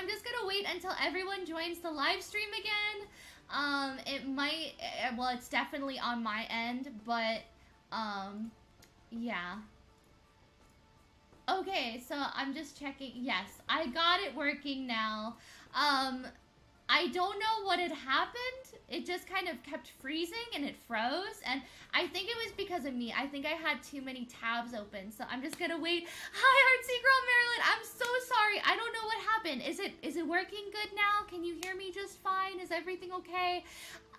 I'm just gonna wait until everyone joins the live stream again. It might, well, it's definitely on my end, but, yeah. Okay, so I'm just checking. Yes, I got it working now. I don't know what had happened. It just kind of kept freezing and it froze. And I think it was because of me. I think I had too many tabs open. So I'm just gonna wait. Hi, Artsy Girl Marilyn. I'm so sorry. I don't know what happened. Is it working good now? Can you hear me just fine? Is everything okay?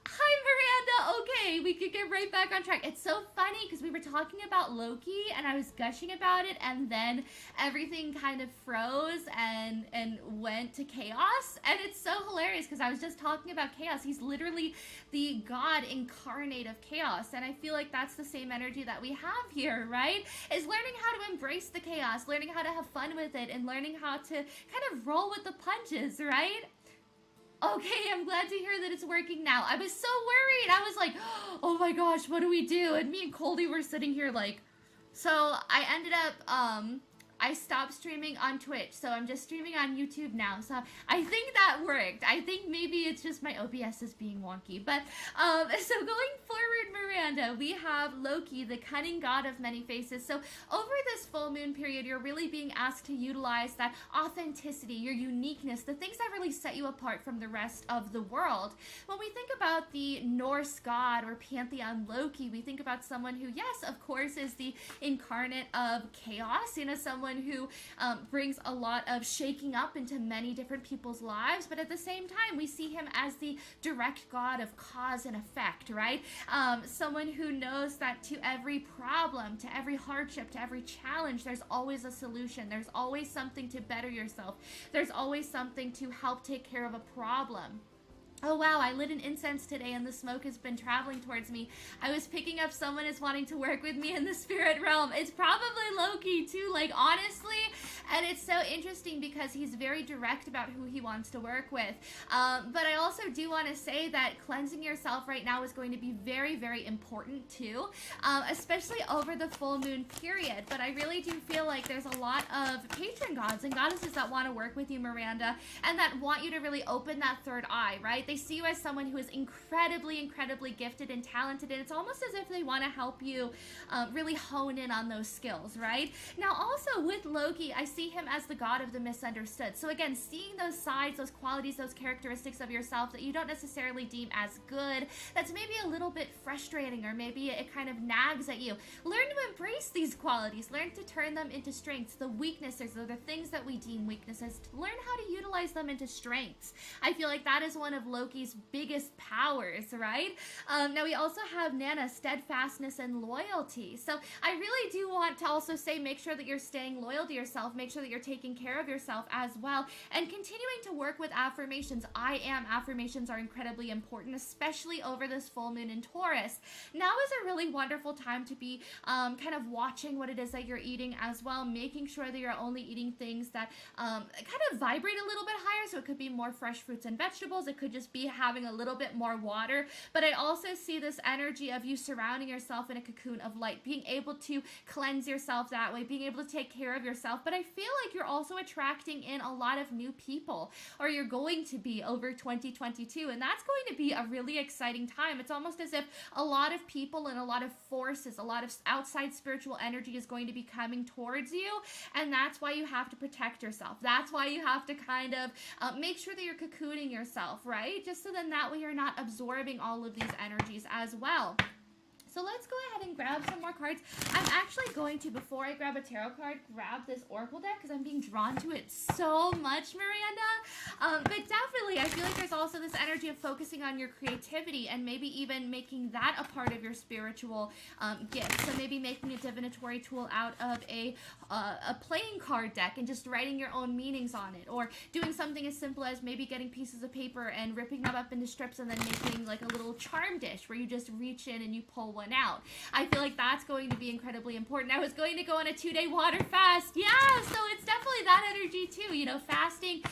Hi, Miranda. Okay, we could get right back on track. It's so funny because we were talking about Loki and I was gushing about it, and then everything kind of froze and went to chaos. And it's so hilarious because I was just talking about chaos. He's literally the god incarnate of chaos, and I feel like that's the same energy that we have here, right? Is learning how to embrace the chaos, learning how to have fun with it, and learning how to kind of roll with the punches, right? Okay, I'm glad to hear that it's working now. I was so worried. I was like, oh my gosh, what do we do? And me and Coldy were sitting here like, so I ended up, I stopped streaming on Twitch, so I'm just streaming on YouTube now. So I think that worked. I think maybe it's just my OBS is being wonky. But, so going forward, Miranda, we have Loki, the cunning god of many faces. So over this full moon period, you're really being asked to utilize that authenticity, your uniqueness, the things that really set you apart from the rest of the world. When we think about the Norse god or pantheon Loki, we think about someone who, yes, of course, is the incarnate of chaos, you know, someone who brings a lot of shaking up into many different people's lives, but at the same time, we see him as the direct god of cause and effect, right? Someone who knows that to every problem, to every hardship, to every challenge, there's always a solution. There's always something to better yourself. There's always something to help take care of a problem. Oh wow, I lit an incense today and the smoke has been traveling towards me. I was picking up someone is wanting to work with me in the spirit realm. It's probably Loki too, like honestly. And it's so interesting because he's very direct about who he wants to work with. But I also do want to say that cleansing yourself right now is going to be very, very important too, especially over the full moon period. But I really do feel like there's a lot of patron gods and goddesses that want to work with you, Miranda, and that want you to really open that third eye, right? They see you as someone who is incredibly, incredibly gifted and talented, and it's almost as if they want to help you really hone in on those skills, right? Now, also with Loki, I see him as the god of the misunderstood. So again, seeing those sides, those qualities, those characteristics of yourself that you don't necessarily deem as good, that's maybe a little bit frustrating, or maybe it kind of nags at you. Learn to embrace these qualities. Learn to turn them into strengths. The weaknesses, or the things that we deem weaknesses, learn how to utilize them into strengths. I feel like that is one of Loki's biggest powers, right? Now we also have Nana, steadfastness and loyalty. So I really do want to also say, make sure that you're staying loyal to yourself, make sure that you're taking care of yourself as well, and continuing to work with affirmations. I am affirmations are incredibly important, especially over this full moon in Taurus. Now is a really wonderful time to be kind of watching what it is that you're eating as well, making sure that you're only eating things that kind of vibrate a little bit higher. So it could be more fresh fruits and vegetables, it could just be having a little bit more water. But I also see this energy of you surrounding yourself in a cocoon of light, being able to cleanse yourself that way, being able to take care of yourself. But I feel like you're also attracting in a lot of new people, or you're going to be over 2022, and that's going to be a really exciting time. It's almost as if a lot of people and a lot of forces, a lot of outside spiritual energy is going to be coming towards you, and that's why you have to protect yourself. That's why you have to kind of make sure that you're cocooning yourself, right? Just so then that way you're not absorbing all of these energies as well. So let's go ahead and grab some more cards. I'm actually going to, before I grab a tarot card, grab this oracle deck because I'm being drawn to it so much, Miranda. But definitely, I feel like there's also this energy of focusing on your creativity and maybe even making that a part of your spiritual gift. So maybe making a divinatory tool out of a playing card deck and just writing your own meanings on it, or doing something as simple as maybe getting pieces of paper and ripping them up into strips and then making like a little charm dish where you just reach in and you pull one one out. I feel like that's going to be incredibly important. I was going to go on a 2-day water fast. Yeah, so it's definitely that energy too. You know, fasting,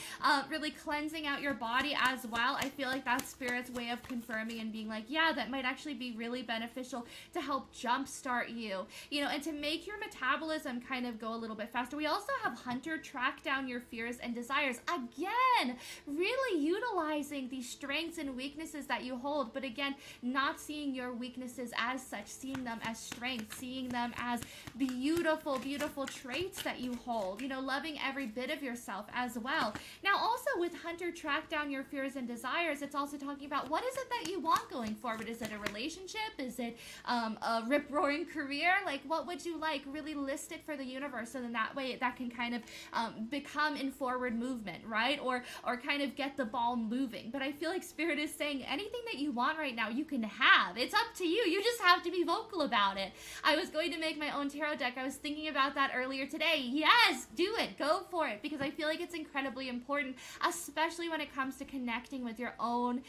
really cleansing out your body as well. I feel like that's Spirit's way of confirming and being like, yeah, that might actually be really beneficial to help jumpstart you, you know, and to make your metabolism kind of go a little bit faster. We also have Hunter, track down your fears and desires. Again, really utilizing the strengths and weaknesses that you hold, but again, not seeing your weaknesses as such, seeing them as strengths, seeing them as beautiful, beautiful traits that you hold, you know, loving every bit of yourself as well. Now, also with Hunter, track down your fears and desires, it's also talking about what is it that you want going forward? Is it a relationship? Is it a rip-roaring career? Like, what would you like? Really list it for the universe, and then that way that can kind of become in forward movement, right? Or kind of get the ball moving. But I feel like Spirit is saying anything that you want right now, you can have. It's up to you. You just have to be vocal about it. I was going to make my own tarot deck. I was thinking about that earlier today. Yes, do it. Go for it, because I feel like it's incredibly important, especially when it comes to connecting with your own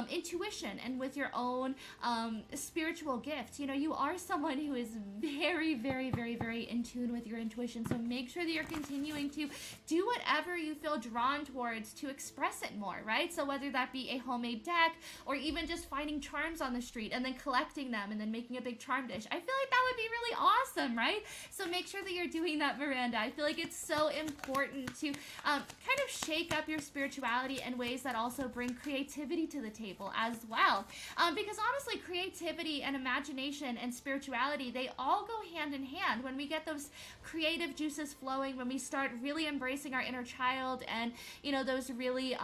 intuition and with your own spiritual gift. You know, you are someone who is very, very, very, very in tune with your intuition. So make sure that you're continuing to do whatever you feel drawn towards to express it more, right? So whether that be a homemade deck or even just finding charms on the street and then collecting them and then making a big charm dish, I feel like that would be really awesome, right? So make sure that you're doing that, Miranda. I feel like it's so important to kind of shake up your spirituality in ways that also bring creativity to the table as well. Because honestly, creativity and imagination and spirituality, they all go hand in hand. When we get those creative juices flowing, when we start really embracing our inner child and, you know, those really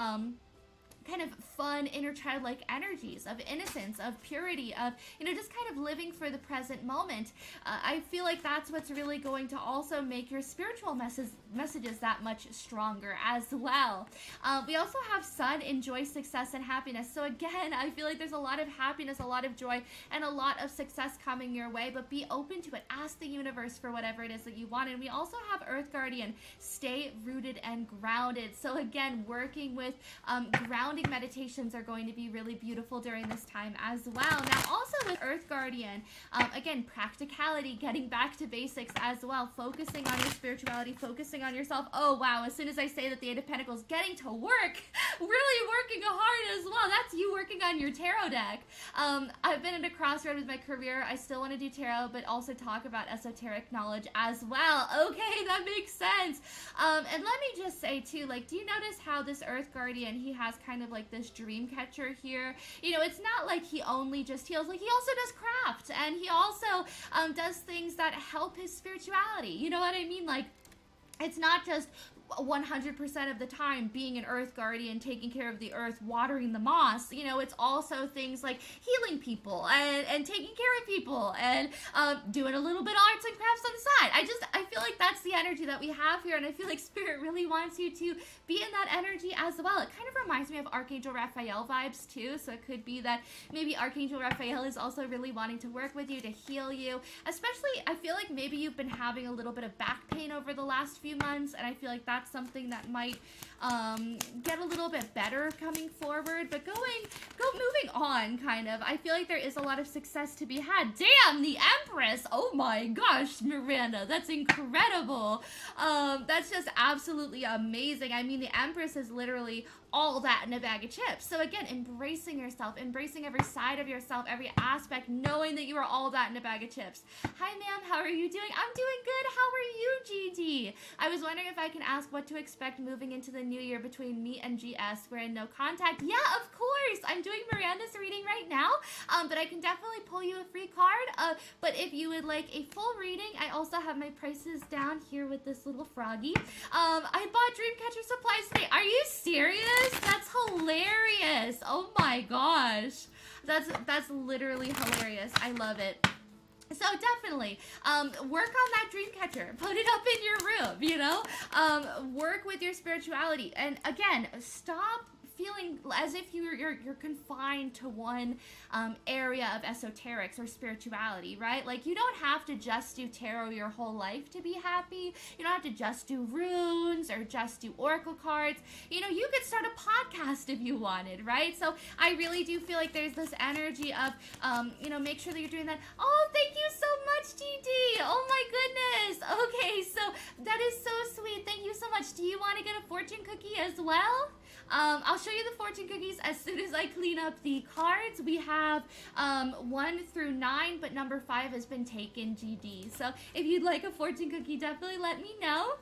kind of fun inner childlike energies of innocence, of purity, of, you know, just kind of living for the present moment. I feel like that's what's really going to also make your spiritual messages that much stronger as well. We also have Sun, enjoy success and happiness. So again, I feel like there's a lot of happiness, a lot of joy, and a lot of success coming your way, but be open to it. Ask the universe for whatever it is that you want. And we also have Earth Guardian, stay rooted and grounded. So again, working with grounding meditations are going to be really beautiful during this time as well. Now, also with Earth Guardian, again, practicality, getting back to basics as well, focusing on your spirituality, focusing on yourself. Oh, wow. As soon as I say that the Eight of Pentacles, getting to work, really working hard as well. That's you working on your tarot deck. I've been at a crossroad with my career. I still want to do tarot, but also talk about esoteric knowledge as well. Okay, that makes sense. And let me just say too, like, do you notice how this Earth Guardian, he has kind of like this dream catcher here? You know, it's not like he only just heals, like he also does craft, and he also does things that help his spirituality. You know what I mean? Like, it's not just 100% of the time being an Earth Guardian, taking care of the earth, watering the moss. You know, it's also things like healing people and taking care of people and doing a little bit of arts and crafts on the side. I feel like that's the energy that we have here, and I feel like Spirit really wants you to be in that energy as well. It kind of reminds me of Archangel Raphael vibes too, so it could be that maybe Archangel Raphael is also really wanting to work with you to heal you. Especially, I feel like maybe you've been having a little bit of back pain over the last few months, and I feel like that's something that might get a little bit better coming forward. But moving on, kind of, I feel like there is a lot of success to be had. Damn, the Empress! Oh my gosh, Miranda, that's incredible. That's just absolutely amazing. I mean, the Empress is literally all that in a bag of chips. So again, embracing yourself, embracing every side of yourself, every aspect, knowing that you are all that in a bag of chips. Hi, ma'am. How are you doing? I'm doing good. How are you, GD? I was wondering if I can ask what to expect moving into the new year between me and GS. We're in no contact. Yeah, of course. I'm doing Miranda's reading right now, but I can definitely pull you a free card. But if you would like a full reading, I also have my prices down here with this little froggy. I bought Dreamcatcher supplies today. Are you serious? That's hilarious. Oh my gosh. That's literally hilarious. I love it. So definitely, work on that dream catcher. Put it up in your room, you know? Work with your spirituality. And again, stop feeling as if you're confined to one area of esoterics or spirituality, right? Like, you don't have to just do tarot your whole life to be happy. You don't have to just do runes or just do oracle cards. You know, you could start a podcast if you wanted, right? So I really do feel like there's this energy of, you know, make sure that you're doing that. Oh, thank you so much, GD. Oh my goodness. Okay, so that is so sweet. Thank you so much. Do you want to get a fortune cookie as well? I'll show you the fortune cookies as soon as I clean up the cards. We have 1 through 9, but number 5 has been taken, GD. So if you'd like a fortune cookie, definitely let me know.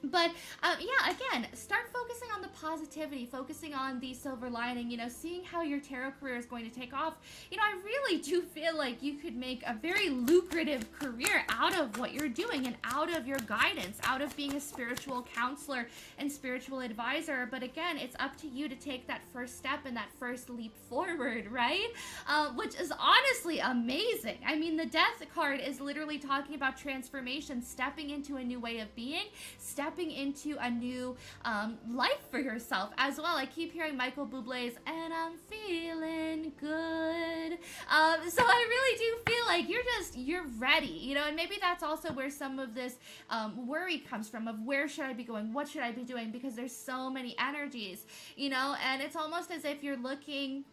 But yeah, again, start focusing on the positivity, focusing on the silver lining, you know, seeing how your tarot career is going to take off. You know, I really do feel like you could make a very lucrative career out of what you're doing and out of your guidance, out of being a spiritual counselor and spiritual advisor. But again, it's up to you to take that first step and that first leap forward, right? Which is honestly amazing. I mean, the Death card is literally talking about transformation, stepping into a new way of being, stepping into a new life for yourself as well. I keep hearing Michael Bublé's "and I'm feeling good." So I really do feel like you're ready, you know, and maybe that's also where some of this worry comes from, of where should I be going, what should I be doing, because there's so many energies, you know, and it's almost as if you're looking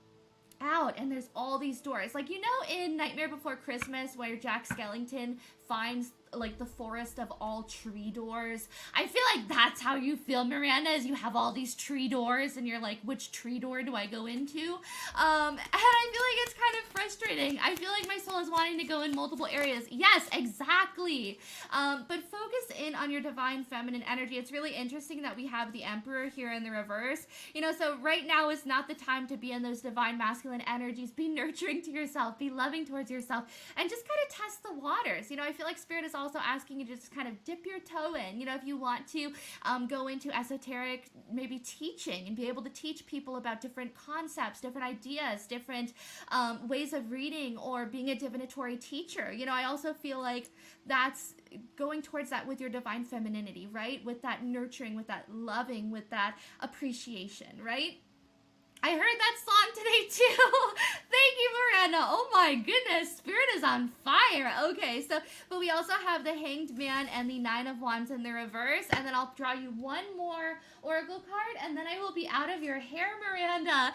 out and there's all these doors. Like, you know, in Nightmare Before Christmas, where Jack Skellington finds like the forest of all tree doors. I feel like that's how you feel, Miranda, as you have all these tree doors and you're like, which tree door do I go into? And I feel like it's kind of frustrating. I feel like my soul is wanting to go in multiple areas. Yes, exactly. But focus in on your divine feminine energy. It's really interesting that we have the Emperor here in the reverse. You know, so right now is not the time to be in those divine masculine energies. Be nurturing to yourself, be loving towards yourself, and just kind of test the waters. You know, I feel like Spirit is also asking you to just kind of dip your toe in. You know, if you want to go into esoteric, maybe teaching, and be able to teach people about different concepts, different ideas, different ways of reading, or being a divinatory teacher. You know, I also feel like that's going towards that with your divine femininity, right? With that nurturing, with that loving, with that appreciation, right? I heard that song today too. Thank you, Miranda. Oh my goodness, Spirit is on fire. Okay, so, but we also have the Hanged Man and the 9 of Wands in the reverse, and then I'll draw you one more oracle card, and then I will be out of your hair, Miranda.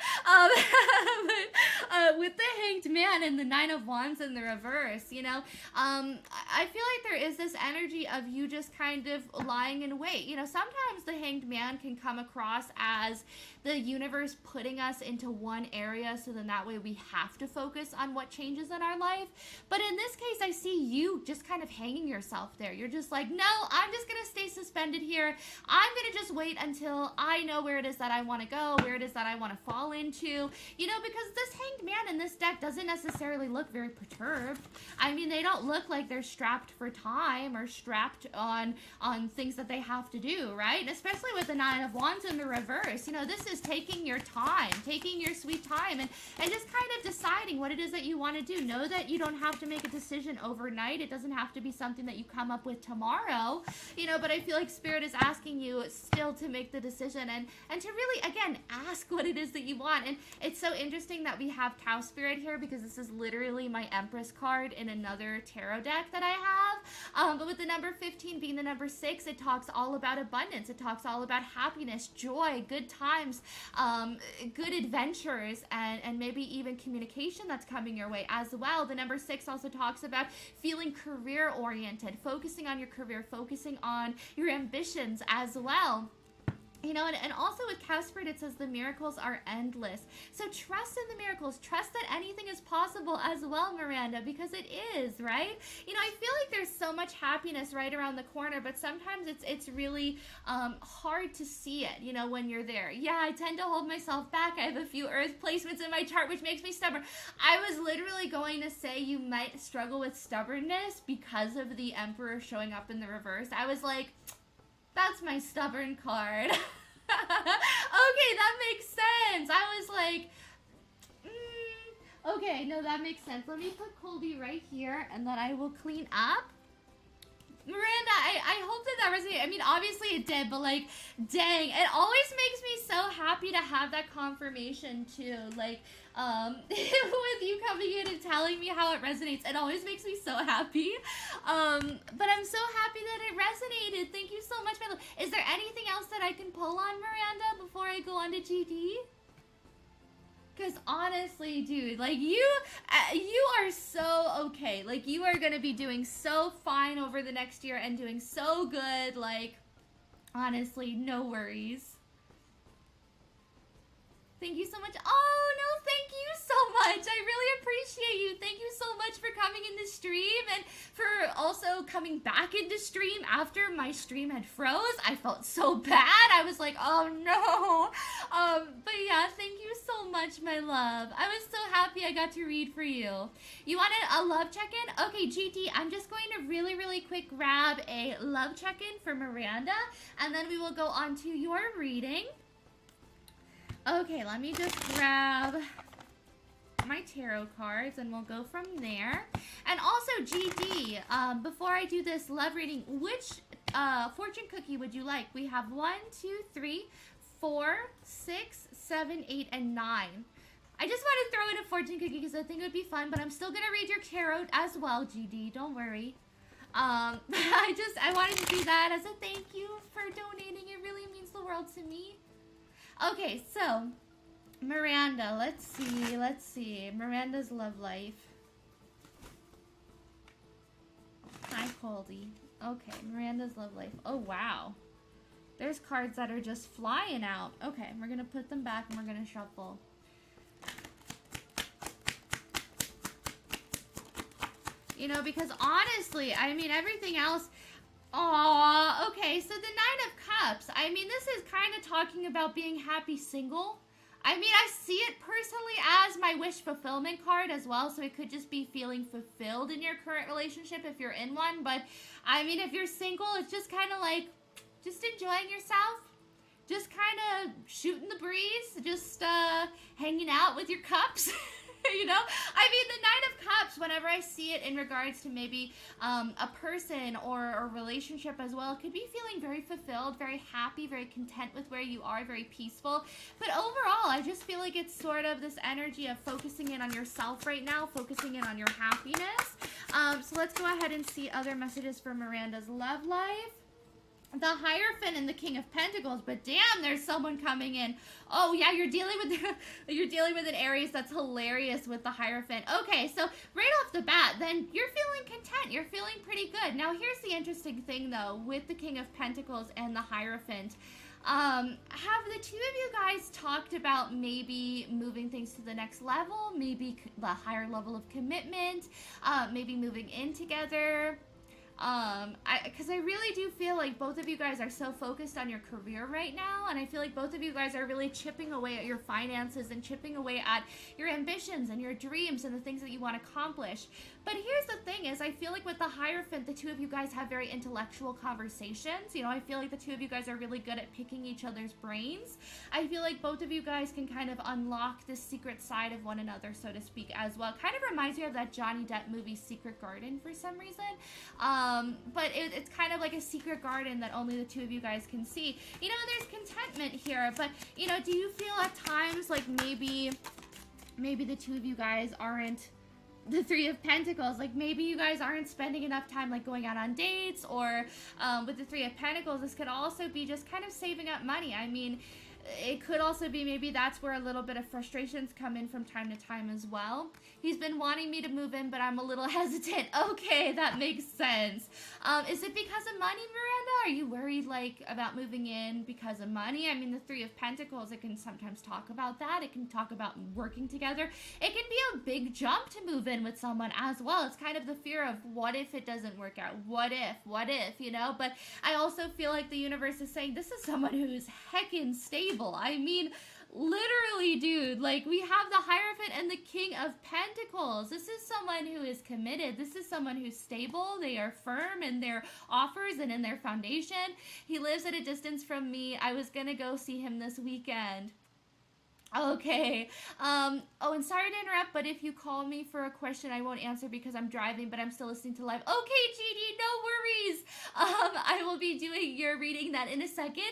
With the Hanged Man and the 9 of Wands in the reverse, you know, I feel like there is this energy of you just kind of lying in wait. You know, sometimes the Hanged Man can come across as the universe putting us into one area, so then that way we have to focus on what changes in our life. But in this case, I see you just kind of hanging yourself there. You're just like, no, I'm just gonna stay suspended here. I'm gonna just wait until I know where it is that I want to go, where it is that I want to fall into, you know, because this Hanged Man in this deck doesn't necessarily look very perturbed. I mean, they don't look like they're strapped for time or strapped on things that they have to do, right? Especially with the 9 of Wands in the reverse. You know, this is taking your time, taking your sweet time, and just kind of deciding what it is that you want to do. Know that you don't have to make a decision overnight. It doesn't have to be something that you come up with tomorrow, you know, but I feel like Spirit is asking you still to make the decision and to really, again, ask what it is that you want. And it's so interesting that we have Cow Spirit here, because this is literally my Empress card in another tarot deck that I have. But with the number 15 being the number 6, it talks all about abundance. It talks all about happiness, joy, good times, good adventures, and maybe even communication that's coming your way as well. The number 6 also talks about feeling career oriented, focusing on your career, focusing on your ambitions as well. You know, and also with Cow Spirit, it says the miracles are endless. So trust in the miracles. Trust that anything is possible as well, Miranda, because it is, right? You know, I feel like there's so much happiness right around the corner, but sometimes it's really hard to see it, you know, when you're there. Yeah, I tend to hold myself back. I have a few earth placements in my chart, which makes me stubborn. I was literally going to say you might struggle with stubbornness because of the Emperor showing up in the reverse. I was like, that's my stubborn card. Okay, that makes sense. I was like, okay, no, that makes sense. Let me put Colby right here, and then I will clean up. Miranda, I hope that that resonate. I mean, obviously it did, but like, dang, it always makes me so happy to have that confirmation too. Like, with you coming in and telling me how it resonates, it always makes me so happy. But I'm so happy that it resonated. Thank you so much, my love. Is there anything else that I can pull on, Miranda, before I go on to GD? Because honestly, dude, like you are so okay. Like you are going to be doing so fine over the next year and doing so good. Like, honestly, no worries. Thank you so much. Oh, no, thank you so much. I really appreciate you. Thank you so much for coming in the stream and for also coming back into stream after my stream had froze. I felt so bad. I was like, oh, no. But yeah, thank you so much, my love. I was so happy I got to read for you. You wanted a love check-in? Okay, GT, I'm just going to really, really quick grab a love check-in for Miranda, and then we will go on to your reading. Okay, let me just grab my tarot cards and we'll go from there. And also, GD, before I do this love reading, which fortune cookie would you like? We have 1, 2, 3, 4, 6, 7, 8, and 9. I just want to throw in a fortune cookie because I think it would be fun, but I'm still going to read your tarot as well, GD. Don't worry. I wanted to do that as a thank you for donating. It really means the world to me. Okay, so, Miranda, let's see. Miranda's love life. Hi, Coldy. Okay, Miranda's love life. Oh, wow. There's cards that are just flying out. Okay, we're going to put them back and we're going to shuffle. You know, because honestly, I mean, everything else... Aw, okay, so the Nine of Cups. I mean, this is kind of talking about being happy single. I mean, I see it personally as my wish fulfillment card as well, so it could just be feeling fulfilled in your current relationship if you're in one. But, I mean, if you're single, it's just kind of like, just enjoying yourself. Just kind of shooting the breeze. Just hanging out with your cups. You know, I mean, the Nine of Cups, whenever I see it in regards to maybe a person or a relationship as well, it could be feeling very fulfilled, very happy, very content with where you are, very peaceful. But overall, I just feel like it's sort of this energy of focusing in on yourself right now, focusing in on your happiness. So let's go ahead and see other messages for Miranda's love life. The Hierophant and the King of Pentacles, but damn, there's someone coming in. Oh yeah, you're dealing with an Aries. That's hilarious with the Hierophant. Okay, so right off the bat, then you're feeling content. You're feeling pretty good. Now here's the interesting thing though, with the King of Pentacles and the Hierophant. Have the two of you guys talked about maybe moving things to the next level, maybe the higher level of commitment, maybe moving in together? Because I really do feel like both of you guys are so focused on your career right now, and I feel like both of you guys are really chipping away at your finances and chipping away at your ambitions and your dreams and the things that you want to accomplish. But here's the thing is, I feel like with the Hierophant, the two of you guys have very intellectual conversations. You know, I feel like the two of you guys are really good at picking each other's brains. I feel like both of you guys can kind of unlock this secret side of one another, so to speak, as well. Kind of reminds me of that Johnny Depp movie, Secret Garden, for some reason. But it's kind of like a secret garden that only the two of you guys can see. You know, there's contentment here, but, you know, do you feel at times like maybe the two of you guys aren't the Three of Pentacles, like maybe you guys aren't spending enough time like going out on dates, or with the Three of Pentacles, this could also be just kind of saving up money. I mean, it could also be maybe that's where a little bit of frustrations come in from time to time as well. He's been wanting me to move in, but I'm a little hesitant. Okay, that makes sense. Is it because of money, Miranda? Are you worried like about moving in because of money? I mean, the Three of Pentacles, it can sometimes talk about that. It can talk about working together. It can be a big jump to move in with someone as well. It's kind of the fear of what if it doesn't work out? What if, you know? But I also feel like the universe is saying this is someone who's heckin' stable. I mean, literally, dude, like we have the Hierophant and the King of Pentacles. This is someone who is committed. This is someone who's stable. They are firm in their offers and in their foundation. He lives at a distance from me. I was gonna go see him this weekend. Okay. Oh, and sorry to interrupt, but if you call me for a question, I won't answer because I'm driving, but I'm still listening to live. Okay, Gigi, no worries. I will be doing your reading that in a second.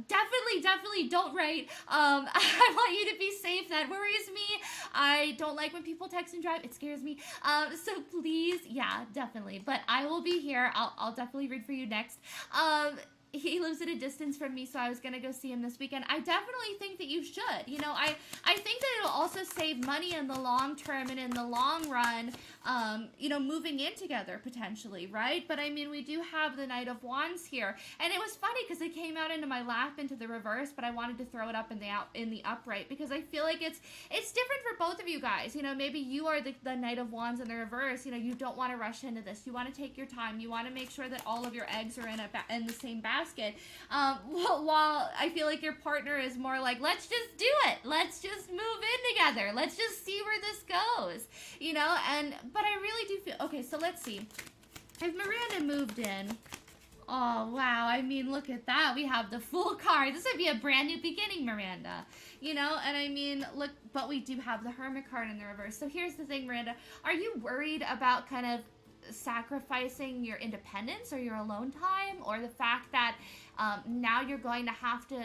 Definitely don't write. I want you to be safe. That worries me. I don't like when people text and drive. It scares me. So please, yeah, definitely. But I will be here. I'll definitely read for you next. He lives at a distance from me, so I was gonna go see him this weekend. I definitely think that you should. You know, I think that it'll also save money in the long term and in the long run, you know, moving in together potentially, right? But I mean, we do have the Knight of Wands here, and it was funny because it came out into my lap into the reverse, but I wanted to throw it up in the upright because I feel like it's different for both of you guys. You know, maybe you are the Knight of Wands in the reverse. You know, you don't want to rush into this. You want to take your time. You want to make sure that all of your eggs are in the same basket. While I feel like your partner is more like, let's just do it. Let's just move in together. Let's just see where this goes. You know, but I really do feel, okay, so let's see. If Miranda moved in, oh, wow. I mean, look at that. We have the Fool card. This would be a brand new beginning, Miranda. You know, and I mean, look, but we do have the Hermit card in the reverse. So here's the thing, Miranda. Are you worried about kind of sacrificing your independence or your alone time, or the fact that now you're going to have to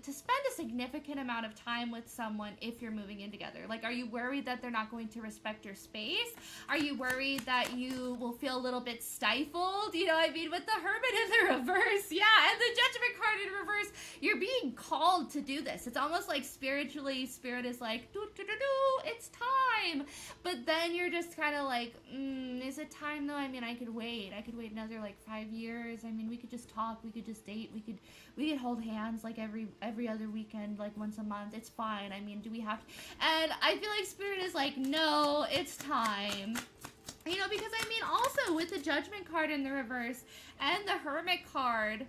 spend a significant amount of time with someone if you're moving in together? Like, are you worried that they're not going to respect your space? Are you worried that you will feel a little bit stifled? You know, I mean, with the Hermit in the reverse, yeah, and the Judgment card in reverse, you're being called to do this. It's almost like spiritually, Spirit is like, it's time. But then you're just kind of like, is it time though? I mean, I could wait another like 5 years. I mean, we could just talk, we could just date, we could hold hands like every other weekend, like once a month. It's fine. I mean, do we have to? And I feel like Spirit is like, no, it's time. You know, because I mean, also with the Judgment card in the reverse and the Hermit card,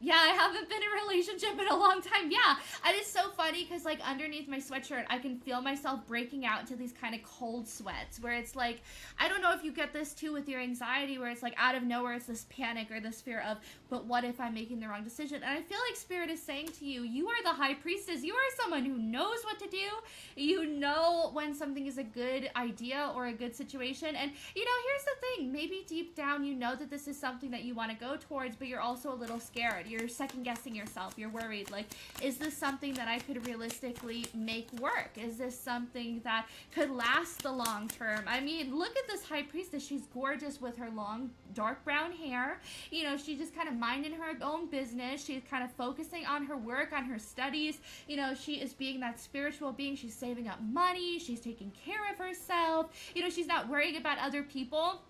yeah, I haven't been in a relationship in a long time. Yeah, and it's so funny because, like, underneath my sweatshirt, I can feel myself breaking out into these kind of cold sweats where it's like, I don't know if you get this too with your anxiety, where it's like out of nowhere, it's this panic or this fear of, but what if I'm making the wrong decision? And I feel like Spirit is saying to you, you are the High Priestess. You are someone who knows what to do. You know when something is a good idea or a good situation. And, you know, here's the thing. Maybe deep down you know that this is something that you want to go towards, but you're also a little scared. You're second guessing yourself. You're worried. Like, is this something that I could realistically make work? Is this something that could last the long term? I mean, look at this High Priestess. She's gorgeous with her long, dark brown hair. You know, she's just kind of minding her own business. She's kind of focusing on her work, on her studies. You know, she is being that spiritual being. She's saving up money. She's taking care of herself. You know, she's not worrying about other people.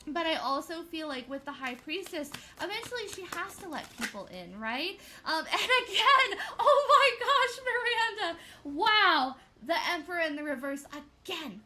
But I also feel like with the High Priestess, eventually she has to let people in, right? And again, oh my gosh, Miranda, wow, the Emperor in the reverse again.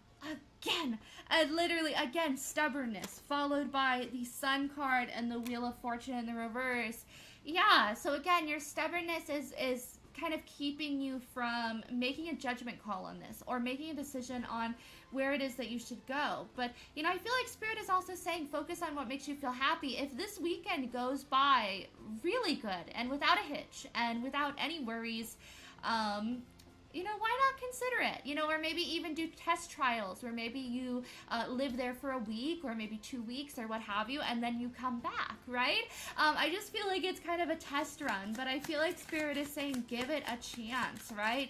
And literally, again, stubbornness, followed by the Sun card and the Wheel of Fortune in the reverse. Yeah, so again, your stubbornness is kind of keeping you from making a judgment call on this or making a decision on where it is that you should go. But, you know, I feel like Spirit is also saying focus on what makes you feel happy. If this weekend goes by really good and without a hitch and without any worries, you know, why not consider it? You know, or maybe even do test trials where maybe you live there for a week or maybe 2 weeks or what have you, and then you come back, right? I just feel like it's kind of a test run, but I feel like Spirit is saying give it a chance, right?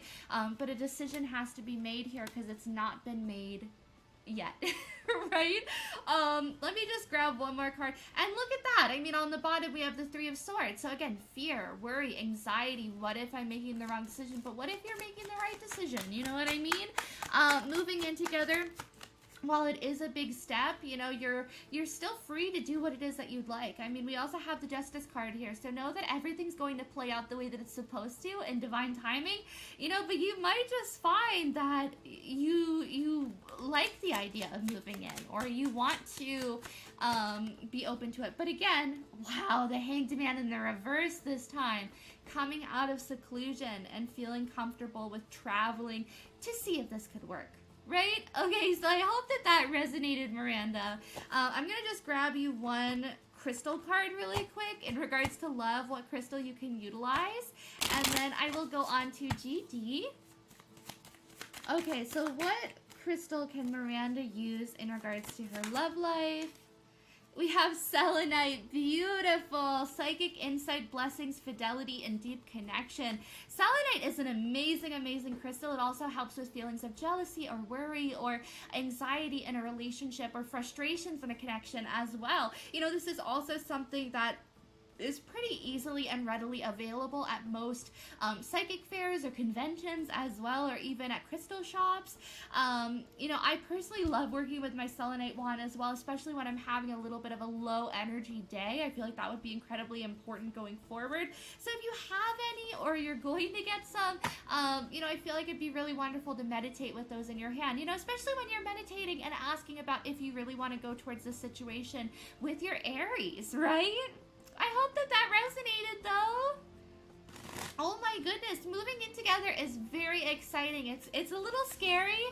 But a decision has to be made here because it's not been made yet, right? Let me just grab one more card and look at that. I mean, on the bottom we have the Three of Swords. So again, fear, worry, anxiety. What if I'm making the wrong decision? But what if you're making the right decision? You know what I mean? Moving in together, while it is a big step, you know, you're still free to do what it is that you'd like. I mean, we also have the Justice card here, so know that everything's going to play out the way that it's supposed to in divine timing, you know, but you might just find that you like the idea of moving in, or you want to be open to it. But again, wow, the Hanged Man in the reverse this time, coming out of seclusion and feeling comfortable with traveling to see if this could work. Right? Okay, so I hope that resonated, Miranda. I'm going to just grab you one crystal card really quick in regards to love, what crystal you can utilize. And then I will go on to GD. Okay, so what crystal can Miranda use in regards to her love life? We have Selenite, beautiful, psychic insight, blessings, fidelity, and deep connection. Selenite is an amazing, amazing crystal. It also helps with feelings of jealousy or worry or anxiety in a relationship or frustrations in a connection as well. You know, this is also something that is pretty easily and readily available at most psychic fairs or conventions as well, or even at crystal shops. You know, I personally love working with my selenite wand as well, especially when I'm having a little bit of a low energy day. I feel like that would be incredibly important going forward. So if you have any, or you're going to get some, you know, I feel like it'd be really wonderful to meditate with those in your hand, you know, especially when you're meditating and asking about if you really want to go towards this situation with your Aries, right? I hope that that resonated, though. Oh my goodness, moving in together is very exciting. It's a little scary.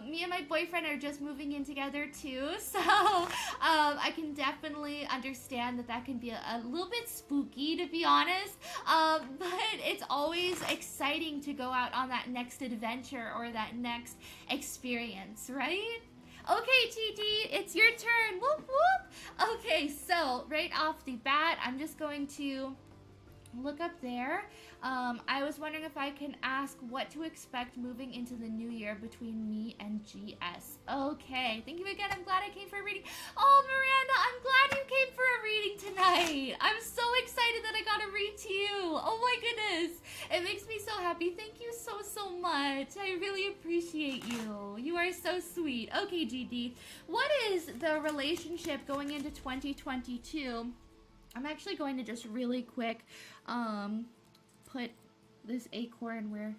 Me and my boyfriend are just moving in together too, so I can definitely understand that that can be a little bit spooky, to be honest. But it's always exciting to go out on that next adventure or that next experience, right? Okay, TD, it's your turn. Whoop, whoop. Okay, so right off the bat, I'm just going to look up there. I was wondering if I can ask what to expect moving into the new year between me and GS. Okay, thank you again. I'm glad I came for a reading. Oh, Miranda, I'm glad you came for a reading tonight. I'm so excited that I got to read to you. Oh my goodness. It makes me so happy. Thank you so, so much. I really appreciate you. You are so sweet. Okay, GD. What is the relationship going into 2022? I'm actually going to just really quick put this acorn where,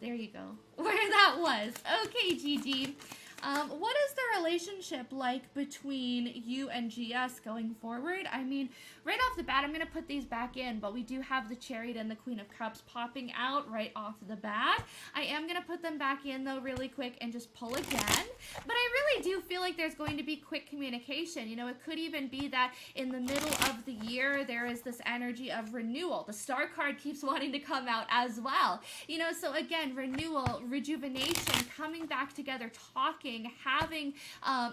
there you go, where that was. Okay, GD. What is the relationship like between you and GS going forward? I mean, right off the bat, I'm going to put these back in, but we do have the Chariot and the Queen of Cups popping out right off the bat. I am going to put them back in, though, really quick and just pull again. But I really do feel like there's going to be quick communication. You know, it could even be that in the middle of the year, there is this energy of renewal. The Star card keeps wanting to come out as well. You know, so again, renewal, rejuvenation, coming back together, talking, having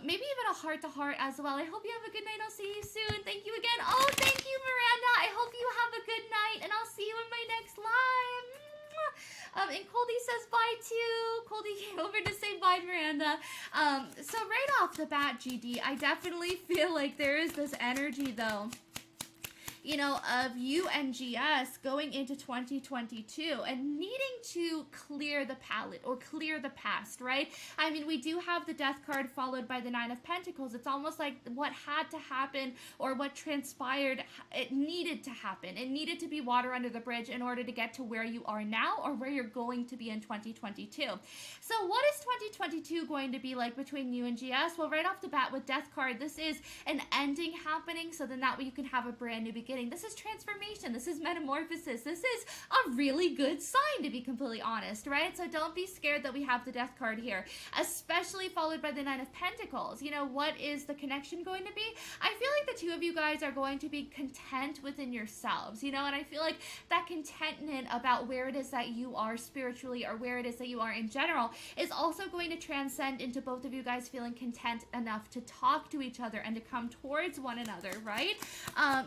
maybe even a heart-to-heart as well. I hope you have a good night. I'll see you soon. Thank you again. Oh, thank you, Miranda. I hope you have a good night, and I'll see you in my next live. And Coldy says bye, too. Coldy came over to say bye, Miranda. So right off the bat, GD, I definitely feel like there is this energy, though, you know, of you and GS going into 2022 and needing to clear the palette or clear the past, right? I mean, we do have the Death card followed by the Nine of Pentacles. It's almost like what had to happen or what transpired, it needed to happen. It needed to be water under the bridge in order to get to where you are now or where you're going to be in 2022. So what is 2022 going to be like between you and GS? Well, right off the bat with Death card, this is an ending happening, so then that way you can have a brand new beginning. This is transformation. This is metamorphosis. This is a really good sign, to be completely honest, right? So don't be scared that we have the Death card here, especially followed by the Nine of Pentacles. You know, what is the connection going to be? I feel like the two of you guys are going to be content within yourselves, you know, and I feel like that contentment about where it is that you are spiritually or where it is that you are in general is also going to transcend into both of you guys feeling content enough to talk to each other and to come towards one another, right?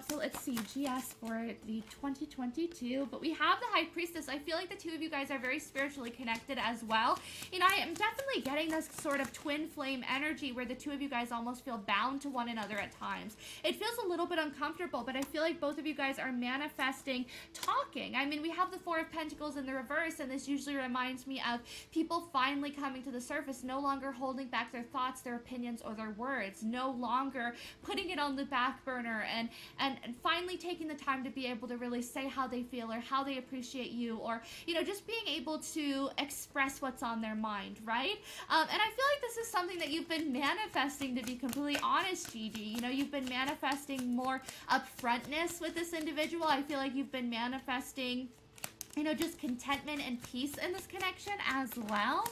So let's see. GS for the 2022, but we have the High Priestess. I feel like the two of you guys are very spiritually connected as well. You know, I am definitely getting this sort of twin flame energy where the two of you guys almost feel bound to one another at times. It feels a little bit uncomfortable, but I feel like both of you guys are manifesting talking. I mean, we have the Four of Pentacles in the reverse, and this usually reminds me of people finally coming to the surface, no longer holding back their thoughts, their opinions, or their words, no longer putting it on the back burner, and finally taking the time to be able to really say how they feel or how they appreciate you, or, you know, just being able to express what's on their mind, right? And I feel like this is something that you've been manifesting, to be completely honest, GD. You know, you've been manifesting more upfrontness with this individual. I feel like you've been manifesting you know, just contentment and peace in this connection as well.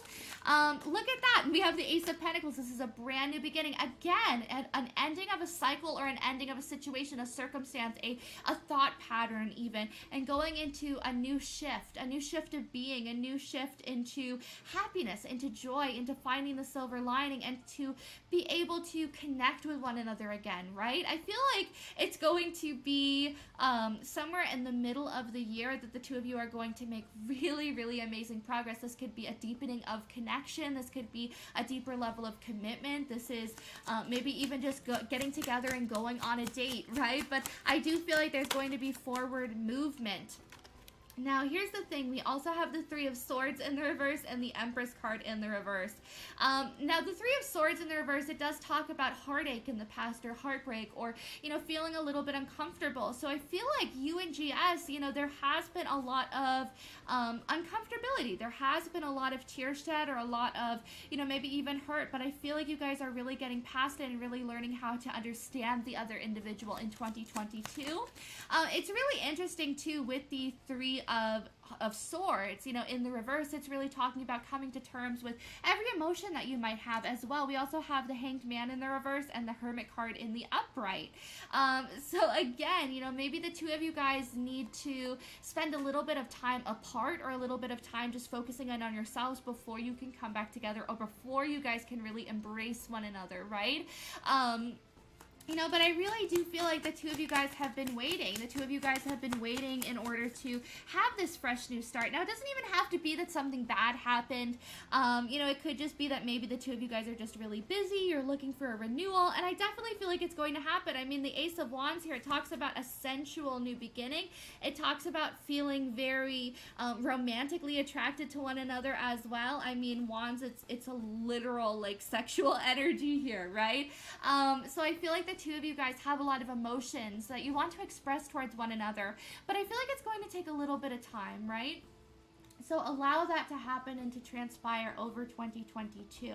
Look at that. We have the Ace of Pentacles. This is a brand new beginning. Again, an ending of a cycle or an ending of a situation, a circumstance, a thought pattern even, and going into a new shift of being, a new shift into happiness, into joy, into finding the silver lining, and to be able to connect with one another again, right? I feel like it's going to be somewhere in the middle of the year that the two of you are going to make really, really amazing progress. This could be a deepening of connection. This could be a deeper level of commitment. This is maybe even just getting together and going on a date, right? But I do feel like there's going to be forward movement. Now, here's the thing. We also have the Three of Swords in the reverse and the Empress card in the reverse. Now, the Three of Swords in the reverse, it does talk about heartache in the past or heartbreak or, you know, feeling a little bit uncomfortable. So I feel like you and GS, you know, there has been a lot of uncomfortability. There has been a lot of tears shed or a lot of, you know, maybe even hurt. But I feel like you guys are really getting past it and really learning how to understand the other individual in 2022. It's really interesting, too, with the Three of Swords, you know, in the reverse, it's really talking about coming to terms with every emotion that you might have as well. We also have the Hanged Man in the reverse and the Hermit card in the upright. So again, you know, maybe the two of you guys need to spend a little bit of time apart or a little bit of time just focusing in on yourselves before you can come back together or before you guys can really embrace one another, right? You know, but I really do feel like the two of you guys have been waiting. The two of you guys have been waiting in order to have this fresh new start. Now, it doesn't even have to be that something bad happened. You know, it could just be that maybe the two of you guys are just really busy. You're looking for a renewal. And I definitely feel like it's going to happen. I mean, the Ace of Wands here, it talks about a sensual new beginning. It talks about feeling very romantically attracted to one another as well. I mean, Wands, it's a literal, like, sexual energy here, right? So I feel like the two of you guys have a lot of emotions that you want to express towards one another, but I feel like it's going to take a little bit of time, right? So allow that to happen and to transpire over 2022.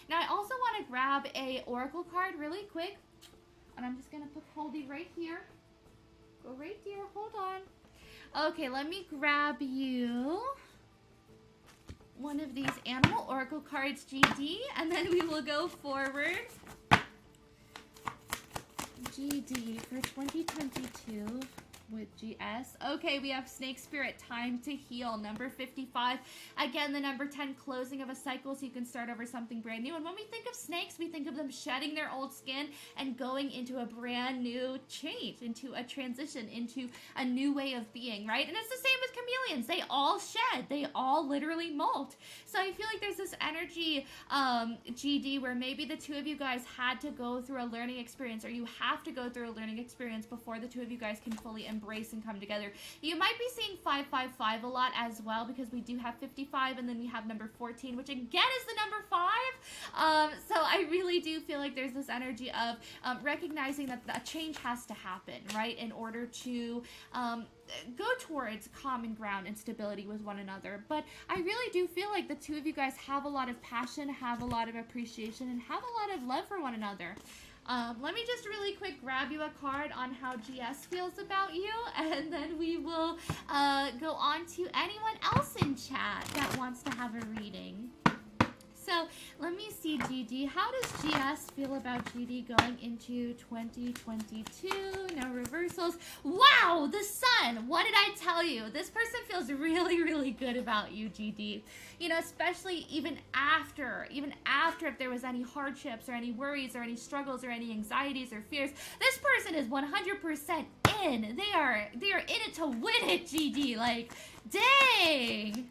Now, I also want to grab a oracle card really quick, and I'm just going to hold it right here. Go right there. Hold on. Okay, let me grab you one of these animal oracle cards, GD, and then we will go forward. GD for 2022 with GS. Okay, we have Snake Spirit, Time to Heal, number 55. Again, the number 10, closing of a cycle so you can start over something brand new. And when we think of snakes, we think of them shedding their old skin and going into a brand new change, into a transition, into a new way of being, right? And it's the same with chameleons. They all shed. They all literally molt. So I feel like there's this energy, GD, where maybe the two of you guys had to go through a learning experience, or you have to go through a learning experience before the two of you guys can fully embrace and come together. You might be seeing 555 a lot as well, because we do have 55 and then we have number 14, which again is the number 5. So I really do feel like there's this energy of recognizing that a change has to happen, right, in order to go towards common ground and stability with one another. But I really do feel like the two of you guys have a lot of passion, have a lot of appreciation, and have a lot of love for one another. Let me just really quick grab you a card on how GS feels about you, and then we will go on to anyone else in chat that wants to have a reading. So let me see, GD. How does GS feel about GD going into 2022? No reversals. Wow, the sun. What did I tell you? This person feels really, really good about you, GD. You know, especially even after if there was any hardships or any worries or any struggles or any anxieties or fears, this person is 100% in. They are in it to win it, GD. Like, dang.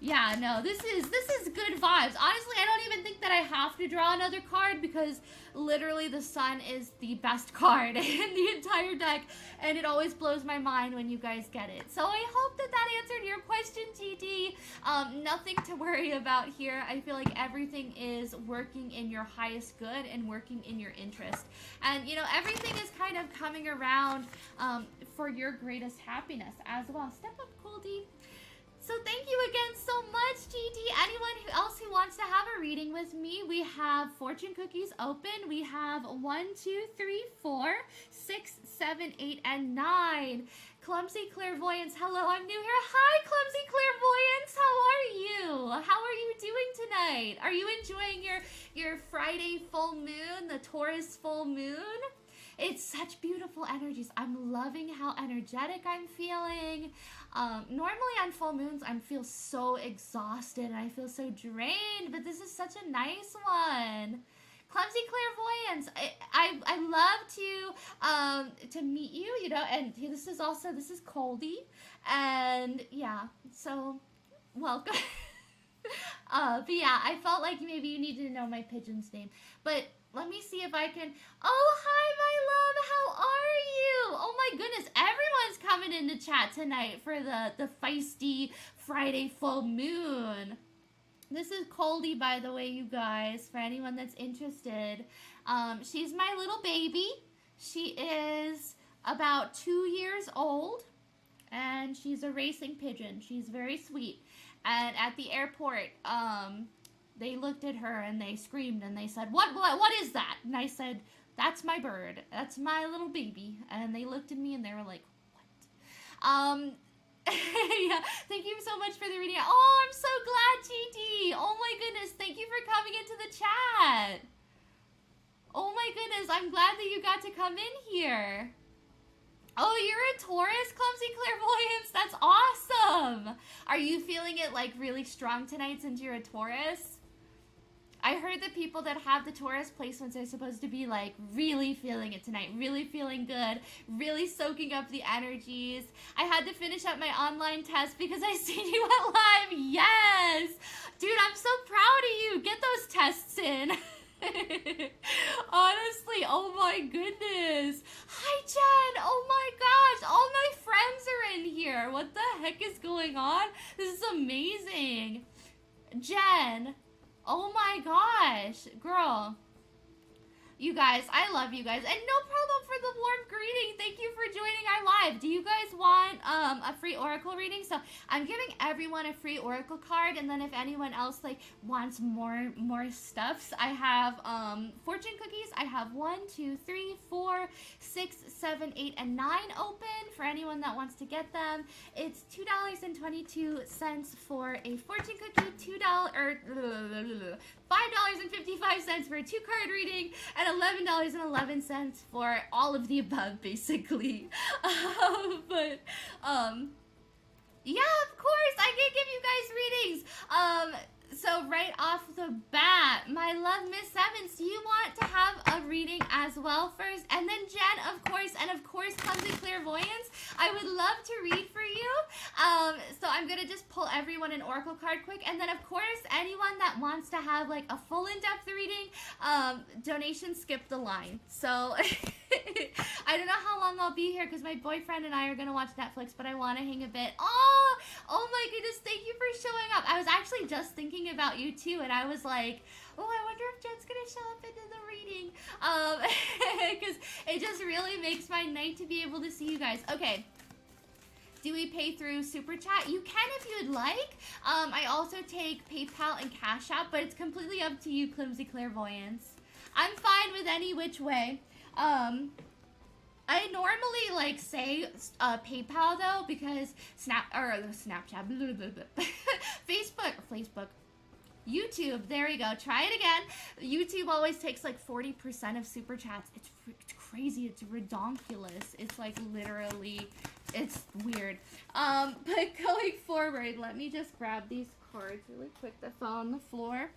Yeah, no, this is good vibes. Honestly, I don't even think that I have to draw another card, because literally the sun is the best card in the entire deck, and it always blows my mind when you guys get it. So I hope that answered your question, GD. Nothing to worry about here. I feel like everything is working in your highest good and working in your interest. And, you know, everything is kind of coming around for your greatest happiness as well. Step up, Goldie. So thank you again so much, GD. Anyone else who wants to have a reading with me, we have fortune cookies open. We have 1, 2, 3, 4, 6, 7, 8, and 9. Clumsy Clairvoyance, hello, I'm new here. Hi, Clumsy Clairvoyance, how are you? How are you doing tonight? Are you enjoying your Friday full moon, the Taurus full moon? It's such beautiful energies. I'm loving how energetic I'm feeling. Normally on full moons, I feel so exhausted and I feel so drained, but this is such a nice one. Clumsy Clairvoyance, I love to meet you, you know, and this is Coldy, and yeah, so welcome. But yeah, I felt like maybe you needed to know my pigeon's name, but let me see if I can. Oh, hi, my love, how are you? Oh my goodness, everyone's coming into chat tonight for the feisty Friday full moon. This is Coldy, by the way, you guys, for anyone that's interested. She's my little baby. She is about 2 years old, and she's a racing pigeon. She's very sweet. And at the airport, they looked at her and they screamed and they said, what is that? And I said, that's my bird. That's my little baby. And they looked at me and they were like, what? Yeah, thank you so much for the reading. Oh, I'm so glad, GD. Oh my goodness, thank you for coming into the chat. Oh my goodness, I'm glad that you got to come in here. Oh, you're a Taurus, Clumsy Clairvoyance? That's awesome. Are you feeling it like really strong tonight since you're a Taurus? I heard that people that have the Taurus placements are supposed to be like really feeling it tonight, really feeling good, really soaking up the energies. I had to finish up my online test because I seen you went live. Yes! Dude, I'm so proud of you. Get those tests in. Honestly, oh my goodness. Hi, Jen. Oh my gosh. All my friends are in here. What the heck is going on? This is amazing. Jen. Oh my gosh, girl. You guys, I love you guys. And no problem for the warm greeting. Thank you for joining our live. Do you guys want a free oracle reading? So I'm giving everyone a free oracle card, and then if anyone else like wants more stuffs, I have fortune cookies. I have 1, 2, 3, 4, 6, 7, 8, and 9 open for anyone that wants to get them. It's $2.22 for a fortune cookie, $5.55 for a 2-card reading, and $11.11 for all of the above, basically. Yeah, of course, I can give you guys readings. So right off the bat, my love, Miss Evans, do you want to have a reading as well first? And then Jen, of course, and of course, Clumsy Clairvoyance. I would love to read for you. So I'm going to just pull everyone an oracle card quick. And then, of course, anyone that wants to have like a full in-depth reading, donation skip the line. So I don't know how long I'll be here because my boyfriend and I are going to watch Netflix, but I want to hang a bit. Oh my goodness, thank you for showing up. I was actually just thinking about you too, and I was like, oh, I wonder if Jen's gonna show up into the reading, because it just really makes my night to be able to see you guys. Okay, do we pay through Super Chat? You can if you'd like. I also take PayPal and Cashapp, but it's completely up to you, Clumsy Clairvoyance. I'm fine with any which way. I normally like say PayPal though, because Snapchat, Facebook, YouTube, there we go, try it again. YouTube always takes like 40% of super chats. It's crazy, it's redonkulous. It's like literally, it's weird. But going forward, let me just grab these cards really quick that fell on the floor.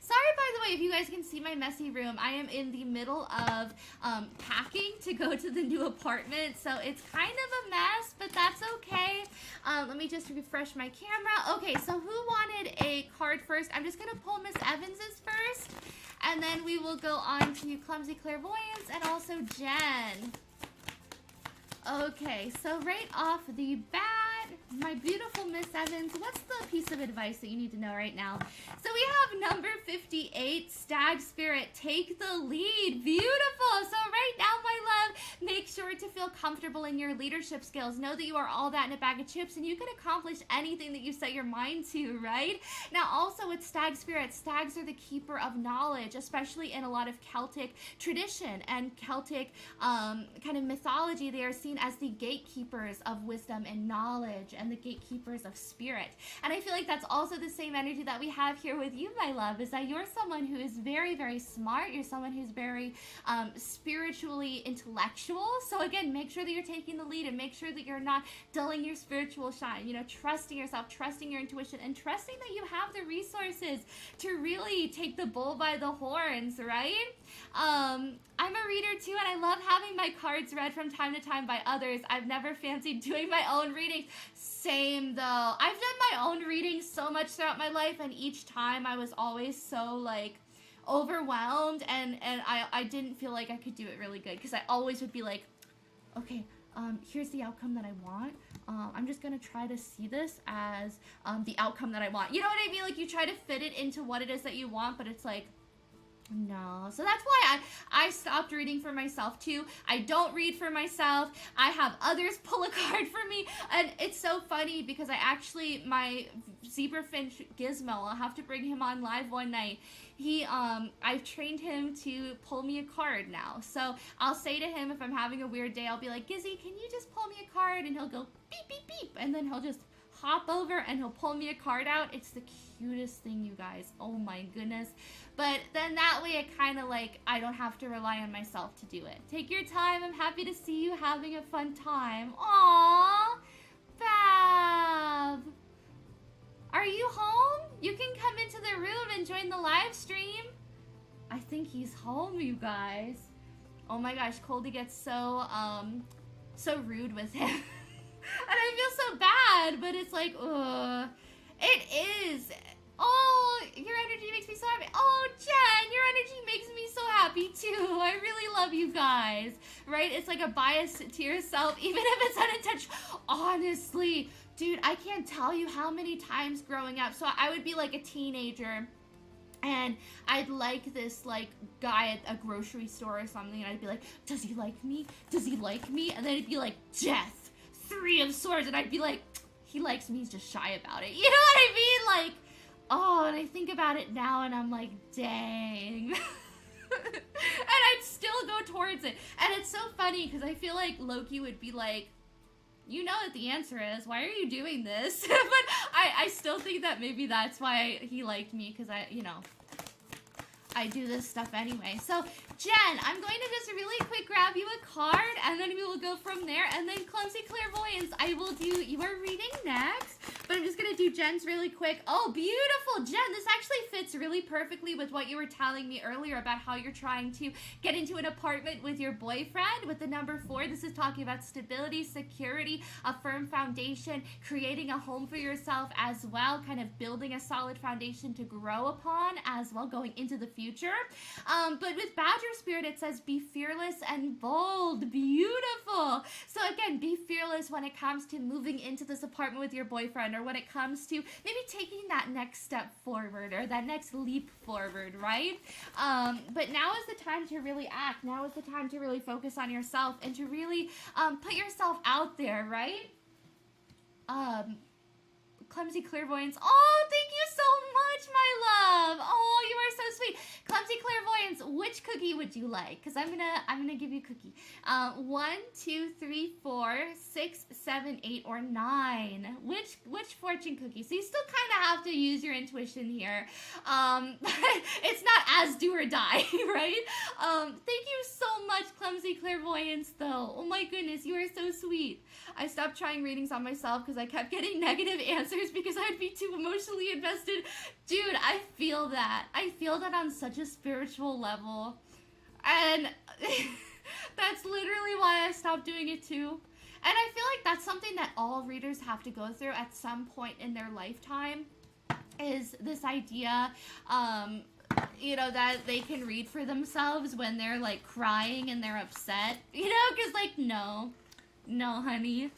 Sorry, by the way, if you guys can see my messy room. I am in the middle of packing to go to the new apartment, so it's kind of a mess, but that's okay. Let me just refresh my camera. Okay, so who wanted a card first? I'm just going to pull Miss Evans's first, and then we will go on to Clumsy Clairvoyance and also Jen. Okay, so right off the bat, what? My beautiful Miss Evans, what's the piece of advice that you need to know right now? So we have number 58, Stag Spirit, take the lead. Beautiful. So right now, my love, make sure to feel comfortable in your leadership skills. Know that you are all that in a bag of chips and you can accomplish anything that you set your mind to, right? Now also with Stag Spirit, stags are the keeper of knowledge, especially in a lot of Celtic tradition and Celtic kind of mythology. They are seen as the gatekeepers of wisdom and knowledge and the gatekeepers of spirit. And I feel like that's also the same energy that we have here with you, my love, is that you're someone who is very, very smart. You're someone who's very spiritually intellectual. So again, make sure that you're taking the lead and make sure that you're not dulling your spiritual shine, you know, trusting yourself, trusting your intuition, and trusting that you have the resources to really take the bull by the horns, right? I'm a reader too, and I love having my cards read from time to time by others. I've never fancied doing my own readings. Same though. I've done my own readings so much throughout my life, and each time I was always so like overwhelmed, and I didn't feel like I could do it really good, because I always would be like, okay, here's the outcome that I want. I'm just gonna try to see this as the outcome that I want. You know what I mean? Like you try to fit it into what it is that you want, but it's like, no. So that's why I stopped reading for myself too. I don't read for myself. I have others pull a card for me. And it's so funny because my zebra finch Gizmo, I'll have to bring him on live one night. I've trained him to pull me a card now. So I'll say to him, if I'm having a weird day, I'll be like, Gizzy, can you just pull me a card? And he'll go beep, beep, beep. And then he'll just hop over and he'll pull me a card out. It's the cutest thing, you guys. Oh my goodness. But then that way it kind of like, I don't have to rely on myself to do it. Take your time. I'm happy to see you having a fun time. Aww. Fab. Are you home? You can come into the room and join the live stream. I think he's home, you guys. Oh my gosh, Coldy gets so rude with him. And I feel so bad, but it's like, ugh. It is. Oh, your energy makes me so happy. Oh, Jen, your energy makes me so happy too. I really love you guys, right? It's like a bias to yourself, even if it's unintentional. Honestly, dude, I can't tell you how many times growing up. So I would be like a teenager, and I'd like this like guy at a grocery store or something, and I'd be like, does he like me? Does he like me? And then it'd be like, death, 3 of swords, and I'd be like, he likes me, he's just shy about it. You know what I mean? Like, oh, and I think about it now, and I'm like, dang. And I'd still go towards it. And it's so funny, because I feel like Loki would be like, you know what the answer is. Why are you doing this? But I still think that maybe that's why he liked me, because I do this stuff anyway. So, Jen, I'm going to just really quick grab you a card, and then we will go from there. And then Clumsy Clairvoyance, I will do your reading next. But I'm just going to do Jen's really quick. Oh, beautiful, Jen. This actually fits really perfectly with what you were telling me earlier about how you're trying to get into an apartment with your boyfriend. With the number 4, this is talking about stability, security, a firm foundation, creating a home for yourself as well, kind of building a solid foundation to grow upon as well going into the future. But with Badger Spirit, it says be fearless and bold. Beautiful. So again, be fearless when it comes to moving into this apartment with your boyfriend, or when it comes to maybe taking that next step forward or that next leap forward, right? But now is the time to really act. Now is the time to really focus on yourself and to really put yourself out there, right? Clumsy Clairvoyance. Oh, thank you so much, my love. Oh, you are so sweet. Clumsy Clairvoyance, which cookie would you like? Because I'm gonna give you a cookie. 1, 2, 3, 4, 6, 7, 8, or 9. Which fortune cookie? So you still kind of have to use your intuition here. But it's not as do or die, right? Thank you so much, Clumsy Clairvoyance, though. Oh my goodness, you are so sweet. I stopped trying readings on myself because I kept getting negative answers because I'd be too emotionally invested. Dude, I feel that. I feel that on such a spiritual level. And that's literally why I stopped doing it too. And I feel like that's something that all readers have to go through at some point in their lifetime, is this idea, you know, that they can read for themselves when they're like crying and they're upset, you know, because like, no. No, honey.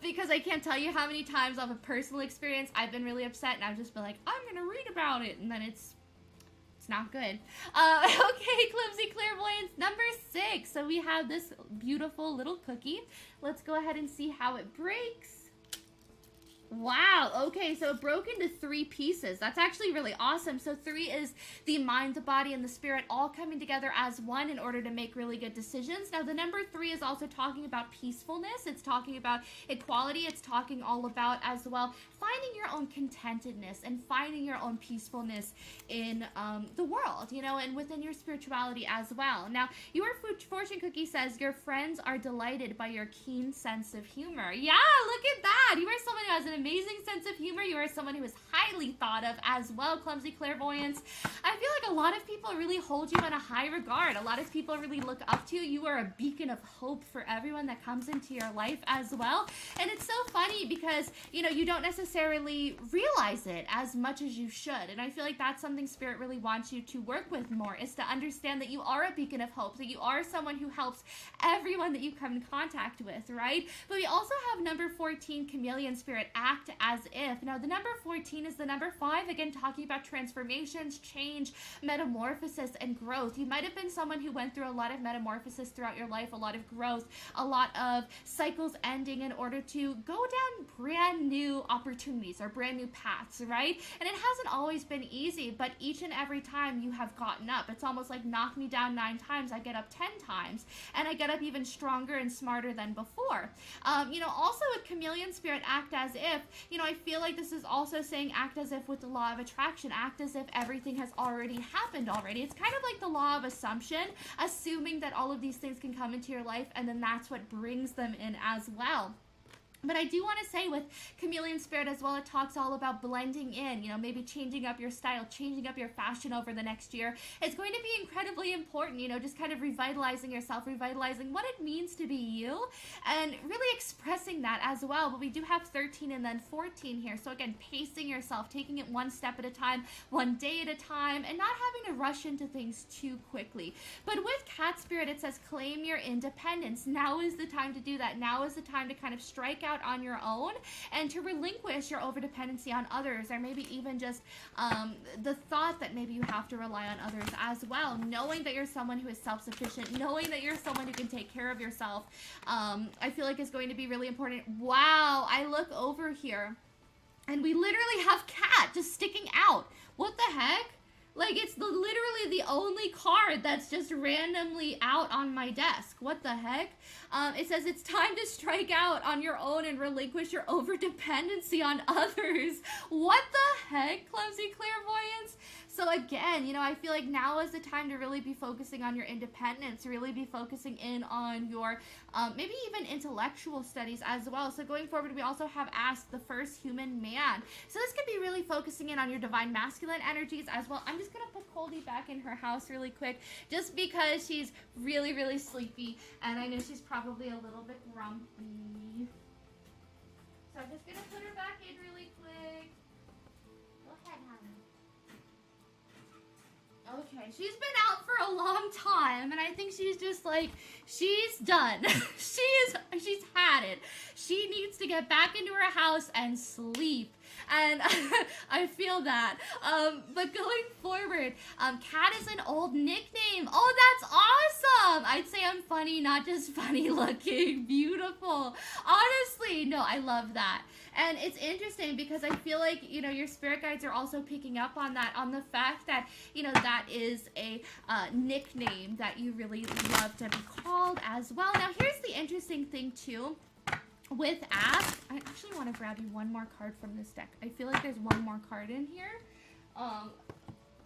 Because I can't tell you how many times off of personal experience I've been really upset and I've just been like, I'm gonna read about it, and then it's not good. Okay, Clumsy Clairvoyance number 6. So we have this beautiful little cookie. Let's go ahead and see how it breaks. Wow, okay, so it broke into 3 pieces. That's actually really awesome. So 3 is the mind, the body, and the spirit all coming together as one in order to make really good decisions. Now, the number 3 is also talking about peacefulness. It's talking about equality. It's talking all about, as well, finding your own contentedness and finding your own peacefulness in the world, you know, and within your spirituality as well. Now, your fortune cookie says your friends are delighted by your keen sense of humor. Yeah, look at that. You are someone who has an amazing sense of humor. You are someone who is highly thought of as well, Clumsy Clairvoyance. I feel like a lot of people really hold you in a high regard. A lot of people really look up to you. You are a beacon of hope for everyone that comes into your life as well. And it's so funny because, you know, you don't necessarily realize it as much as you should. And I feel like that's something Spirit really wants you to work with more, is to understand that you are a beacon of hope, that you are someone who helps everyone that you come in contact with, right? But we also have number 14, Chameleon Spirit, act as if. Now, the number 14 is the number 5, again, talking about transformations, change, metamorphosis, and growth. You might have been someone who went through a lot of metamorphosis throughout your life, a lot of growth, a lot of cycles ending in order to go down brand new opportunities or brand new paths, right? And it hasn't always been easy, but each and every time you have gotten up. It's almost like knock me down 9 times, I get up 10 times, and I get up even stronger and smarter than before. You know, also with Chameleon Spirit, act as if, you know, I feel like this is also saying act as if with the law of attraction, act as if everything has already happened already. It's kind of like the law of assumption, assuming that all of these things can come into your life, and then that's what brings them in as well. But I do want to say with Chameleon Spirit as well, it talks all about blending in, you know, maybe changing up your style, changing up your fashion over the next year. It's going to be incredibly important, you know, just kind of revitalizing yourself, revitalizing what it means to be you, and really expressing that as well. But we do have 13 and then 14 here. So again, pacing yourself, taking it one step at a time, one day at a time, and not having to rush into things too quickly. But with Cat Spirit, it says claim your independence. Now is the time to do that. Now is the time to kind of strike out on your own and to relinquish your overdependency on others, or maybe even just the thought that maybe you have to rely on others as well. Knowing that you're someone who is self-sufficient, knowing that you're someone who can take care of yourself, I feel like is going to be really important. Wow, I look over here and we literally have Cat just sticking out. What the heck? Like, it's literally the only card that's just randomly out on my desk. What the heck? It says it's time to strike out on your own and relinquish your overdependency on others. What the heck, Clumsy Clairvoyance? So again, you know, I feel like now is the time to really be focusing on your independence, really be focusing in on your maybe even intellectual studies as well. So going forward, we also have Ask the First Human Man. So this could be really focusing in on your divine masculine energies as well. I'm just going to put Coldy back in her house really quick just because she's really, really sleepy, and I know she's probably a little bit grumpy. So I'm just going to put her back in really quick. Go ahead, honey. Okay, she's been out for a long time, and I think she's just like, she's done. She's had it. She needs to get back into her house and sleep. And I feel that. But going forward, Cat is an old nickname. Oh, that's awesome. I'd say I'm funny, not just funny looking. Beautiful. Honestly, no, I love that. And it's interesting because I feel like, you know, your spirit guides are also picking up on that, on the fact that, you know, that is a nickname that you really love to be called as well. Now, here's the interesting thing, too. With Ask, I actually want to grab you one more card from this deck. I feel like there's one more card in here.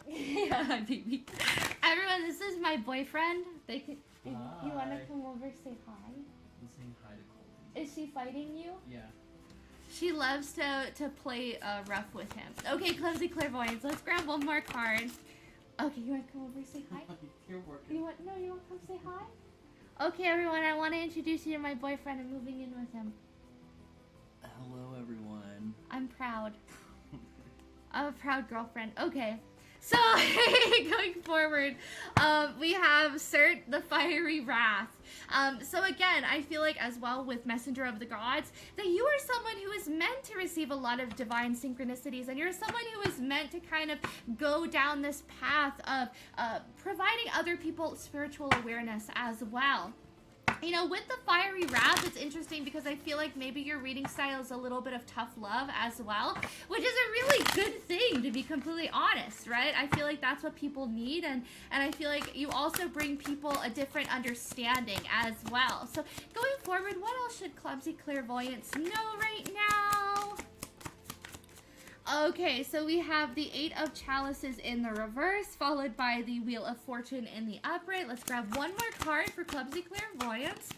Yeah, baby. Everyone, this is my boyfriend. You want to come over, say hi? I'm saying hi to Colby. Is she fighting you? Yeah. She loves to play rough with him. Okay, Clumsy Clairvoyance, let's grab one more card. Okay, you want to come over and say hi? You're working. You want to come say hi? Okay, everyone, I want to introduce you to my boyfriend. I'm moving in with him. Hello, everyone. I'm proud. I'm a proud girlfriend. Okay, So, going forward, we have Cert, the Fiery Wrath. So again, I feel like as well with Messenger of the Gods, that you are someone who is meant to receive a lot of divine synchronicities, and you're someone who is meant to kind of go down this path of providing other people spiritual awareness as well. You know, with the Fiery Wrath, it's interesting because I feel like maybe your reading style is a little bit of tough love as well, which is a really good thing, to be completely honest, right? I feel like that's what people need, and I feel like you also bring people a different understanding as well. So going forward, what else should Clumsy Clairvoyants know right now? Okay, so we have the 8 of Chalices in the reverse, followed by the Wheel of Fortune in the upright. Let's grab one more card for Clumsy Clairvoyance.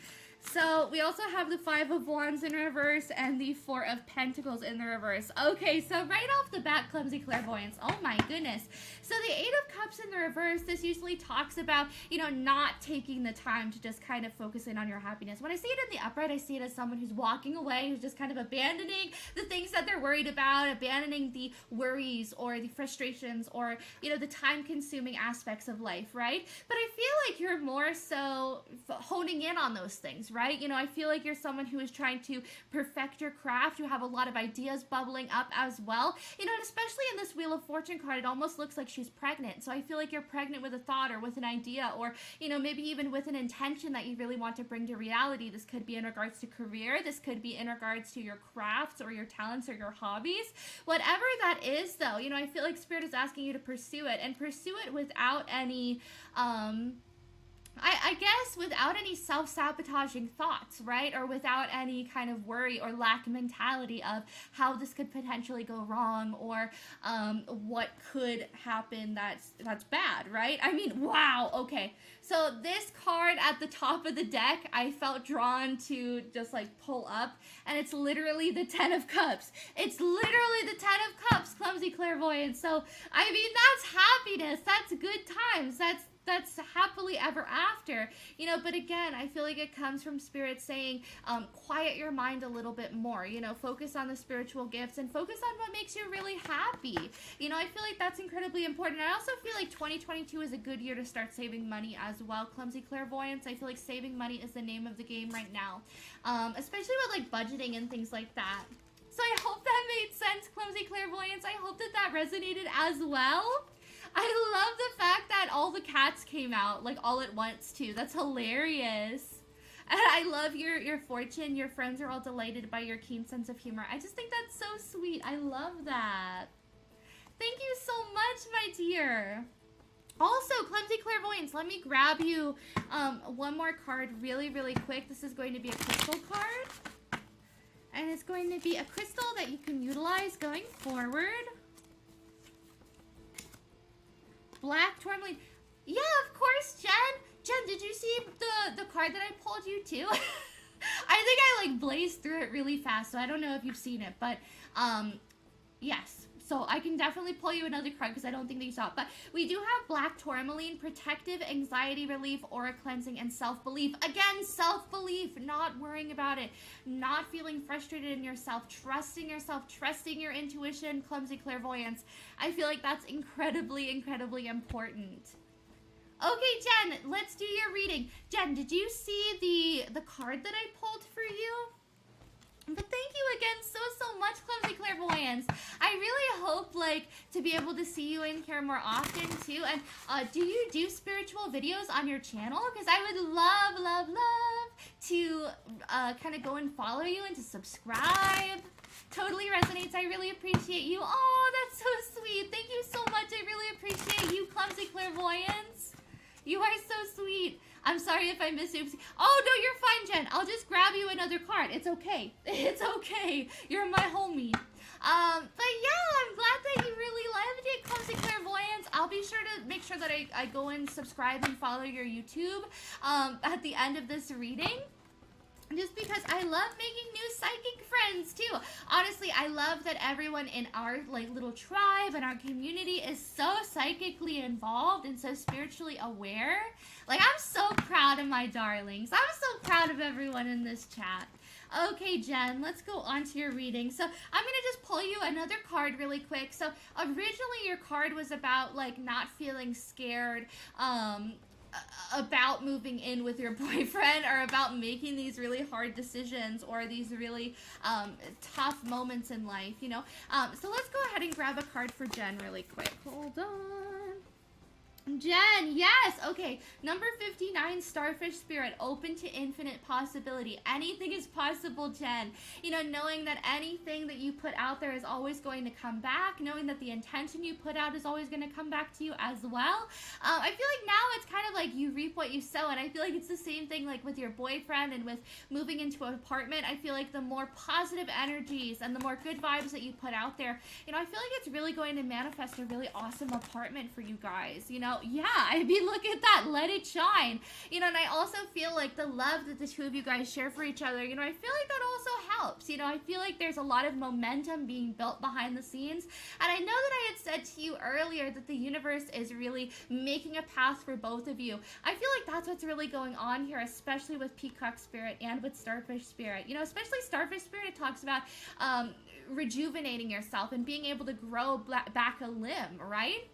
So we also have the 5 of Wands in reverse and the 4 of Pentacles in the reverse. Okay, so right off the bat, Clumsy Clairvoyance. Oh my goodness. So the 8 of Cups in the reverse, this usually talks about, you know, not taking the time to just kind of focus in on your happiness. When I see it in the upright, I see it as someone who's walking away, who's just kind of abandoning the things that they're worried about, abandoning the worries or the frustrations or, you know, the time-consuming aspects of life, right? But I feel like you're more so honing in on those things, right? You know, I feel like you're someone who is trying to perfect your craft. You have a lot of ideas bubbling up as well. You know, and especially in this Wheel of Fortune card, it almost looks like she's pregnant. So I feel like you're pregnant with a thought or with an idea or, you know, maybe even with an intention that you really want to bring to reality. This could be in regards to career. This could be in regards to your crafts or your talents or your hobbies. Whatever that is, though, you know, I feel like Spirit is asking you to pursue it and pursue it without any, I guess without any self-sabotaging thoughts, right? Or without any kind of worry or lack mentality of how this could potentially go wrong or what could happen that's bad, right? I mean, wow, okay. So this card at the top of the deck, I felt drawn to just like pull up, and it's literally the 10 of Cups. It's literally the 10 of Cups, Clumsy Clairvoyance. So, I mean, that's happiness. That's good times. That's happily ever after, you know, but again, I feel like it comes from Spirit saying, quiet your mind a little bit more, you know, focus on the spiritual gifts and focus on what makes you really happy. You know, I feel like that's incredibly important. I also feel like 2022 is a good year to start saving money as well, Clumsy Clairvoyance. I feel like saving money is the name of the game right now, especially with like budgeting and things like that. So I hope that made sense, Clumsy Clairvoyance. I hope that resonated as well. I love the fact that all the cats came out, like, all at once, too. That's hilarious. And I love your fortune. Your friends are all delighted by your keen sense of humor. I just think that's so sweet. I love that. Thank you so much, my dear. Also, Clumsy Clairvoyance, let me grab you one more card really, really quick. This is going to be a crystal card. And it's going to be a crystal that you can utilize going forward. Black Tourmaline. Yeah, of course, Jen. Jen, did you see the card that I pulled you too? I think I like blazed through it really fast, so I don't know if you've seen it, but yes. So I can definitely pull you another card because I don't think that you saw it. But we do have Black Tourmaline, protective, anxiety relief, aura cleansing, and self-belief. Again, self-belief, not worrying about it, not feeling frustrated in yourself, trusting your intuition, Clumsy Clairvoyance. I feel like that's incredibly, incredibly important. Okay, Jen, let's do your reading. Jen, did you see the card that I pulled for you? But thank you again so much, Clumsy Clairvoyance. I really hope, like, to be able to see you in here more often, too. And do you do spiritual videos on your channel? Because I would love to kind of go and follow you and to subscribe. Totally resonates. I really appreciate you. Oh, that's so sweet. Thank you so much. I really appreciate you, Clumsy Clairvoyance. You are so sweet. I'm sorry if I missed you. Oh, no, you're fine, Jen. I'll just grab you another card. It's okay. It's okay. You're my homie. But yeah, I'm glad that you really loved it, Clumsy Clairvoyance. I'll be sure to make sure that I go and subscribe and follow your YouTube at the end of this reading. Just because I love making new psychic friends too. Honestly, I love that everyone in our like little tribe and our community is so psychically involved and so spiritually aware. Like, I'm so proud of my darlings. I'm so proud of everyone in this chat. Okay, Jen, let's go on to your reading. So I'm going to just pull you another card really quick. So originally your card was about like not feeling scared, about moving in with your boyfriend, or about making these really hard decisions, or these really tough moments in life, you know. So let's go ahead and grab a card for Jen really quick. Hold on. Jen, yes. Okay, number 59, Starfish Spirit, open to infinite possibility. Anything is possible, Jen. You know, knowing that anything that you put out there is always going to come back, knowing that the intention you put out is always going to come back to you as well. I feel like now it's kind of like you reap what you sow, and I feel like it's the same thing like with your boyfriend and with moving into an apartment. I feel like the more positive energies and the more good vibes that you put out there, you know, I feel like it's really going to manifest a really awesome apartment for you guys, you know. Yeah, I mean, look at that. Let it shine. You know, and I also feel like the love that the two of you guys share for each other, you know, I feel like that also helps. You know, I feel like there's a lot of momentum being built behind the scenes. And I know that I had said to you earlier that the universe is really making a path for both of you. I feel like that's what's really going on here, especially with Peacock Spirit and with Starfish Spirit. You know, especially Starfish Spirit talks about rejuvenating yourself and being able to grow back a limb, right?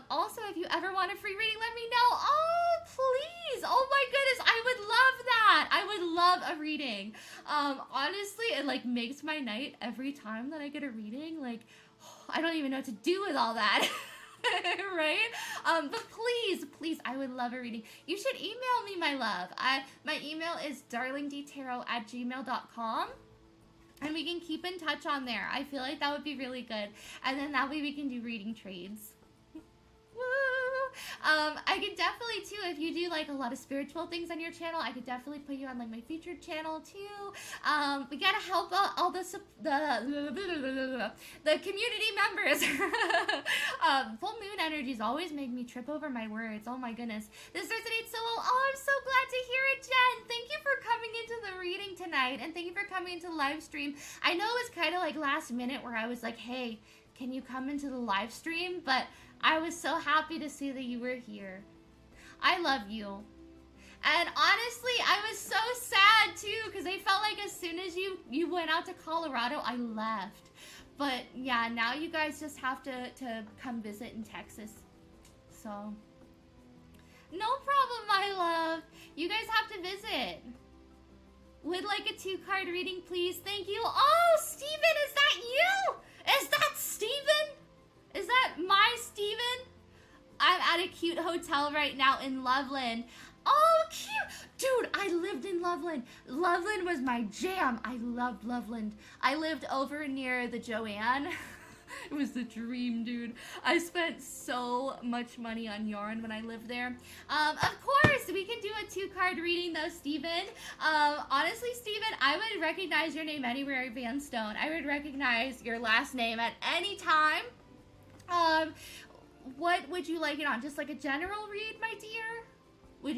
Also, if you ever want a free reading, let me know. Oh, please. Oh my goodness, I would love that. I would love a reading. Honestly, it like makes my night every time that I get a reading. Like, I don't even know what to do with all that. Right? But please, I would love a reading. You should email me, my love. My email is darlingdtarot@gmail.com. And we can keep in touch on there. I feel like that would be really good. And then that way we can do reading trades. Woo! I could definitely too, if you do like a lot of spiritual things on your channel, I could definitely put you on like my featured channel too. We gotta help out all the community members. Full moon energies always make me trip over my words. Oh my goodness. This resonates so well. Oh, I'm so glad to hear it, Jen. Thank you for coming into the reading tonight, and thank you for coming into the live stream. I know it was kind of like last minute where I was like, hey, can you come into the live stream? But I was so happy to see that you were here. I love you. And honestly, I was so sad too, because I felt like as soon as you went out to Colorado, I left. But yeah, now you guys just have to come visit in Texas. So, no problem, my love. You guys have to visit. Would like a 2-card reading, please? Thank you. Oh, Steven, is that you? Is that Steven? Is that my Steven? I'm at a cute hotel right now in Loveland. Oh, cute. Dude, I lived in Loveland. Loveland was my jam. I loved Loveland. I lived over near the Joanne. It was the dream, dude. I spent so much money on yarn when I lived there. Of course, we can do a 2-card reading though, Steven. Honestly, Steven, I would recognize your name anywhere, Van Stone. I would recognize your last name at any time. What would you like it on? Just like a general read, my dear? Would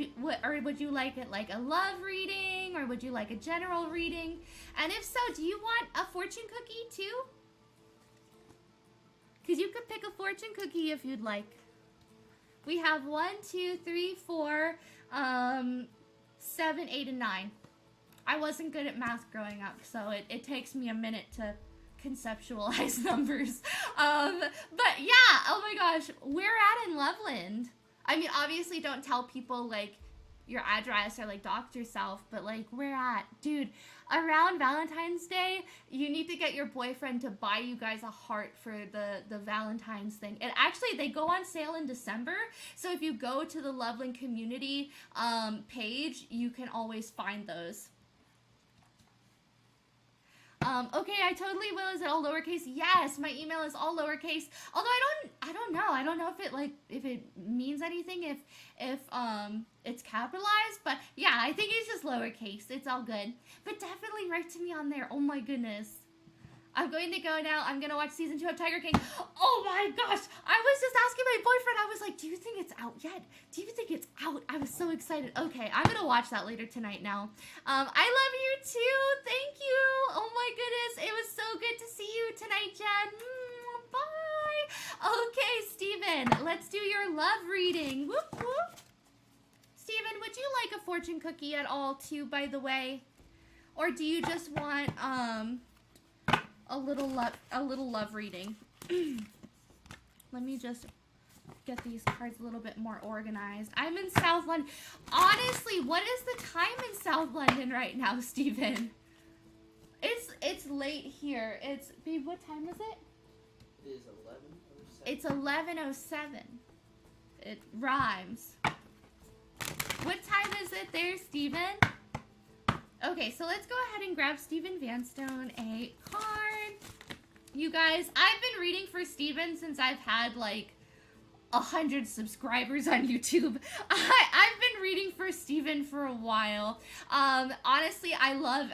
you like it like a love reading, or would you like a general reading? And if so, do you want a fortune cookie too? Because you could pick a fortune cookie if you'd like. We have 1, 2, 3, 4, 7, 8, and 9. I wasn't good at math growing up, so it takes me a minute to conceptualize numbers. But yeah, oh my gosh, we're at in Loveland. I mean, obviously don't tell people like your address or like dox yourself, but like we're at, dude, around Valentine's Day, you need to get your boyfriend to buy you guys a heart for the Valentine's thing. And actually they go on sale in December, so if you go to the Loveland community page, you can always find those. Okay, I totally will. Is it all lowercase? Yes, my email is all lowercase. Although I don't know. I don't know if it means anything if it's capitalized, but yeah, I think it's just lowercase. It's all good. But definitely write to me on there. Oh my goodness. I'm going to go now. I'm going to watch season 2 of Tiger King. Oh my gosh. I was just asking my boyfriend. I was like, do you think it's out yet? Do you think it's out? I was so excited. Okay, I'm going to watch that later tonight now. I love you too. Thank you. Oh my goodness. It was so good to see you tonight, Jen. Bye. Okay, Steven, let's do your love reading. Whoop, whoop. Steven, would you like a fortune cookie at all too, by the way? Or do you just want a little love reading? Let me just get these cards a little bit more organized. I'm in South London. Honestly, what is the time in South London right now, Stephen? It's late here. Babe, what time is it? It is 11:07. It's 11:07. It rhymes. What time is it there, Stephen? Okay, so let's go ahead and grab Stephen Vanstone a card. You guys, I've been reading for Stephen since I've had like 100 subscribers on YouTube. I've been reading for Stephen for a while. Honestly, I love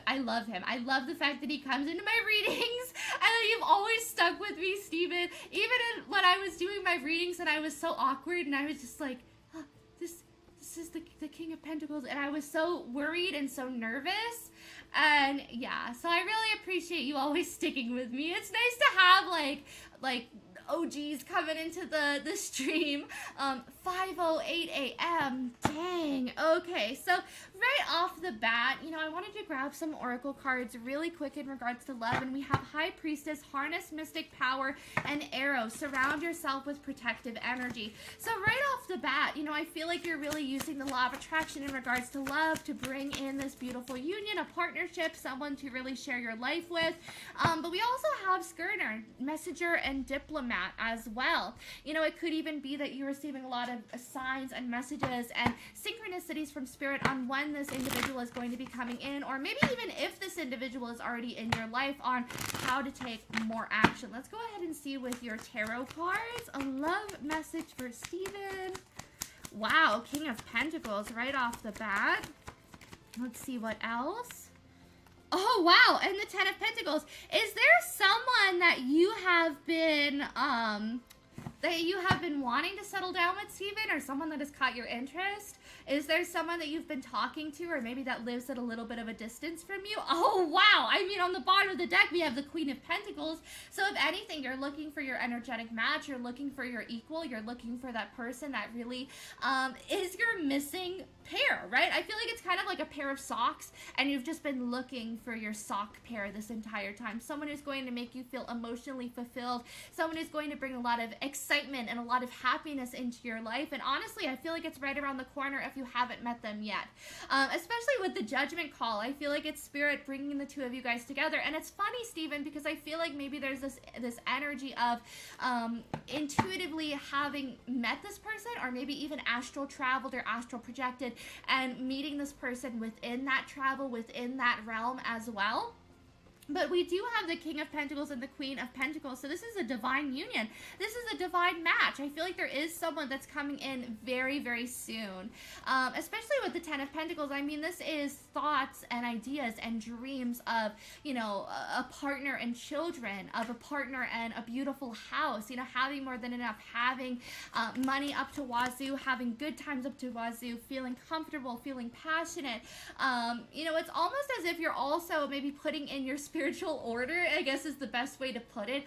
him. I love the fact that he comes into my readings and that you've always stuck with me, Stephen. Even when I was doing my readings and I was so awkward and I was just like, oh, this is the King of Pentacles, and I was so worried and so nervous. And yeah, so I really appreciate you always sticking with me. It's nice to have like OGs coming into the stream. 5:08 a.m. Dang. Okay, so right off the bat, I wanted to grab some oracle cards really quick in regards to love, and we have High Priestess, Harness Mystic Power, and Arrow. Surround yourself with protective energy. So right off the bat, I feel like you're really using the law of attraction in regards to love to bring in this beautiful union, a partnership, someone to really share your life with. But we also have Skirner, Messenger, and Diplomat as well. It could even be that you're receiving a lot of signs and messages and synchronicities from Spirit on when this individual is going to be coming in, or maybe even if this individual is already in your life, on how to take more action. Let's go ahead and see with your tarot cards. A love message for Stephen. Wow, King of Pentacles right off the bat. Let's see what else. Oh, wow, and the Ten of Pentacles. Is there someone that you have been wanting to settle down with, Stephen, or someone that has caught your interest? Is there someone that you've been talking to, or maybe that lives at a little bit of a distance from you? Oh, wow. I mean, on the bottom of the deck, we have the Queen of Pentacles. So if anything, you're looking for your energetic match. You're looking for your equal. You're looking for that person that really is your missing pair, right? I feel like it's kind of like a pair of socks, and you've just been looking for your sock pair this entire time. Someone who's going to make you feel emotionally fulfilled. Someone who's going to bring a lot of excitement and a lot of happiness into your life. And honestly, I feel like it's right around the corner if you haven't met them yet. Especially with the Judgment Call, I feel like it's Spirit bringing the two of you guys together. And it's funny, Stephen, because I feel like maybe there's this energy of intuitively having met this person, or maybe even astral traveled or astral projected, and meeting this person within that travel, within that realm as well. But we do have the King of Pentacles and the Queen of Pentacles. So this is a divine union. This is a divine match. I feel like there is someone that's coming in very, very soon. Especially with the Ten of Pentacles. I mean, this is thoughts and ideas and dreams of, a partner and children, of a partner and a beautiful house, having more than enough, having money up to wazoo, having good times up to wazoo, feeling comfortable, feeling passionate. It's almost as if you're also maybe putting in your spiritual order, I guess is the best way to put it.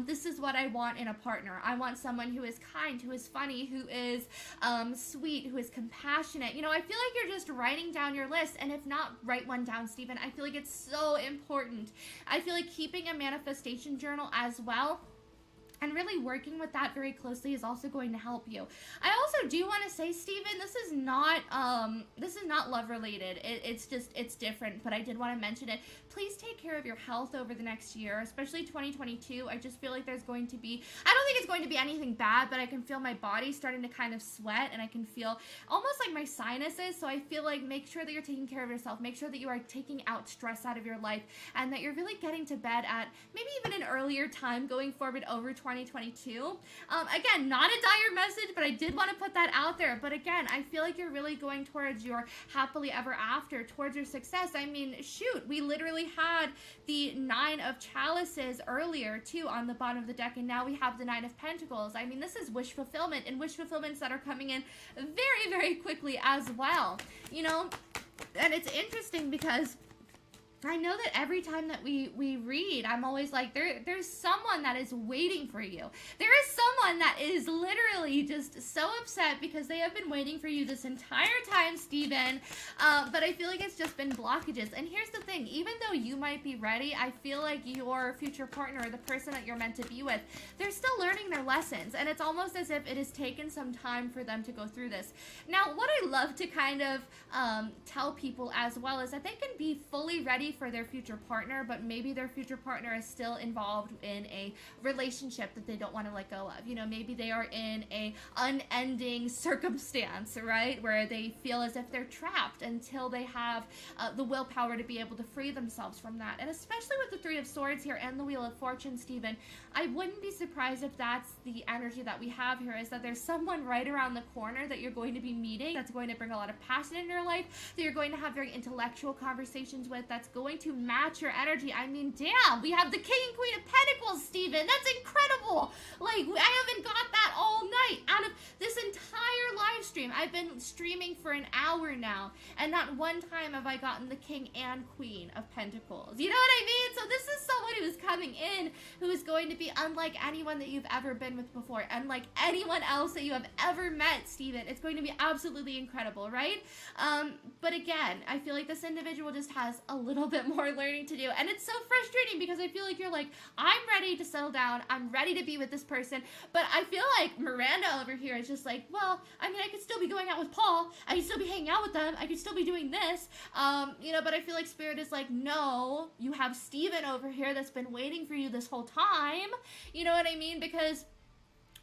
This is what I want in a partner. I want someone who is kind, who is funny, who is sweet, who is compassionate. I feel like you're just writing down your list, and if not, write one down, Stephen. I feel like it's so important. I feel like keeping a manifestation journal as well, and really working with that very closely, is also going to help you. I also do want to say, Stephen, this is not love related. It's different, but I did want to mention it. Please take care of your health over the next year, especially 2022. I just feel like there's going to be, I don't think it's going to be anything bad, but I can feel my body starting to kind of sweat, and I can feel almost like my sinuses. So I feel like make sure that you're taking care of yourself. Make sure that you are taking out stress out of your life, and that you're really getting to bed at maybe even an earlier time going forward over 2022. Again, not a dire message, but I did want to put that out there. But again, I feel like you're really going towards your happily ever after, towards your success. I mean, shoot, we literally had the Nine of Chalices earlier too on the bottom of the deck, and now we have the Nine of Pentacles. I mean, this is wish fulfillment, and wish fulfillments that are coming in very, very quickly as well. And it's interesting because I know that every time that we read, I'm always like, there's someone that is waiting for you. There is someone that is literally just so upset because they have been waiting for you this entire time, Stephen. But I feel like it's just been blockages. And here's the thing, even though you might be ready, I feel like your future partner, or the person that you're meant to be with, they're still learning their lessons. And it's almost as if it has taken some time for them to go through this. Now, what I love to kind of tell people as well is that they can be fully ready for their future partner, but maybe their future partner is still involved in a relationship that they don't want to let go of. You know, maybe they are in a unending circumstance, right, where they feel as if they're trapped until they have the willpower to be able to free themselves from that. And especially with the Three of Swords here and the Wheel of Fortune, Stephen, I wouldn't be surprised if that's the energy that we have here, is that there's someone right around the corner that you're going to be meeting that's going to bring a lot of passion in your life, that you're going to have very intellectual conversations with, that's going to match your energy. I mean, damn, we have the King and Queen of Pentacles, Stephen. That's incredible. Like, I haven't got that all night. Out of this entire live stream, I've been streaming for an hour now, and not one time have I gotten the King and Queen of Pentacles. You know what I mean? So this is someone who is coming in who is going to be unlike anyone that you've ever been with before, unlike anyone else that you have ever met, Stephen. It's going to be absolutely incredible, right? But again, I feel like this individual just has a little bit more learning to do, and it's so frustrating because I feel like you're like, I'm ready to settle down, I'm ready to be with this person, but I feel like Miranda over here is just like, well, I mean, I could still be going out with Paul, I could still be hanging out with them, I could still be doing this, you know, but I feel like Spirit is like, no, you have Steven over here that's been waiting for you this whole time, you know what I mean? Because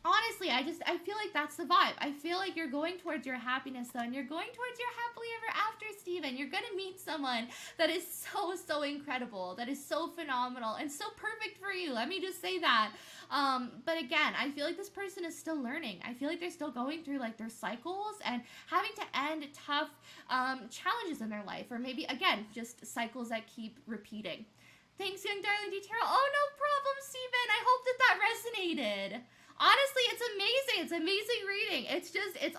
honestly, I feel like that's the vibe. I feel like you're going towards your happiness, though, and you're going towards your happily ever after, Stephen. You're going to meet someone that is so incredible, that is so phenomenal, and so perfect for you. Let me just say that. But again, I feel like this person is still learning. I feel like they're still going through, like, their cycles and having to end tough challenges in their life, or maybe, again, just cycles that keep repeating. Thanks, young DarlingDTarot. Oh, no problem, Stephen. I hope that resonated. Honestly, it's amazing. It's amazing reading. It's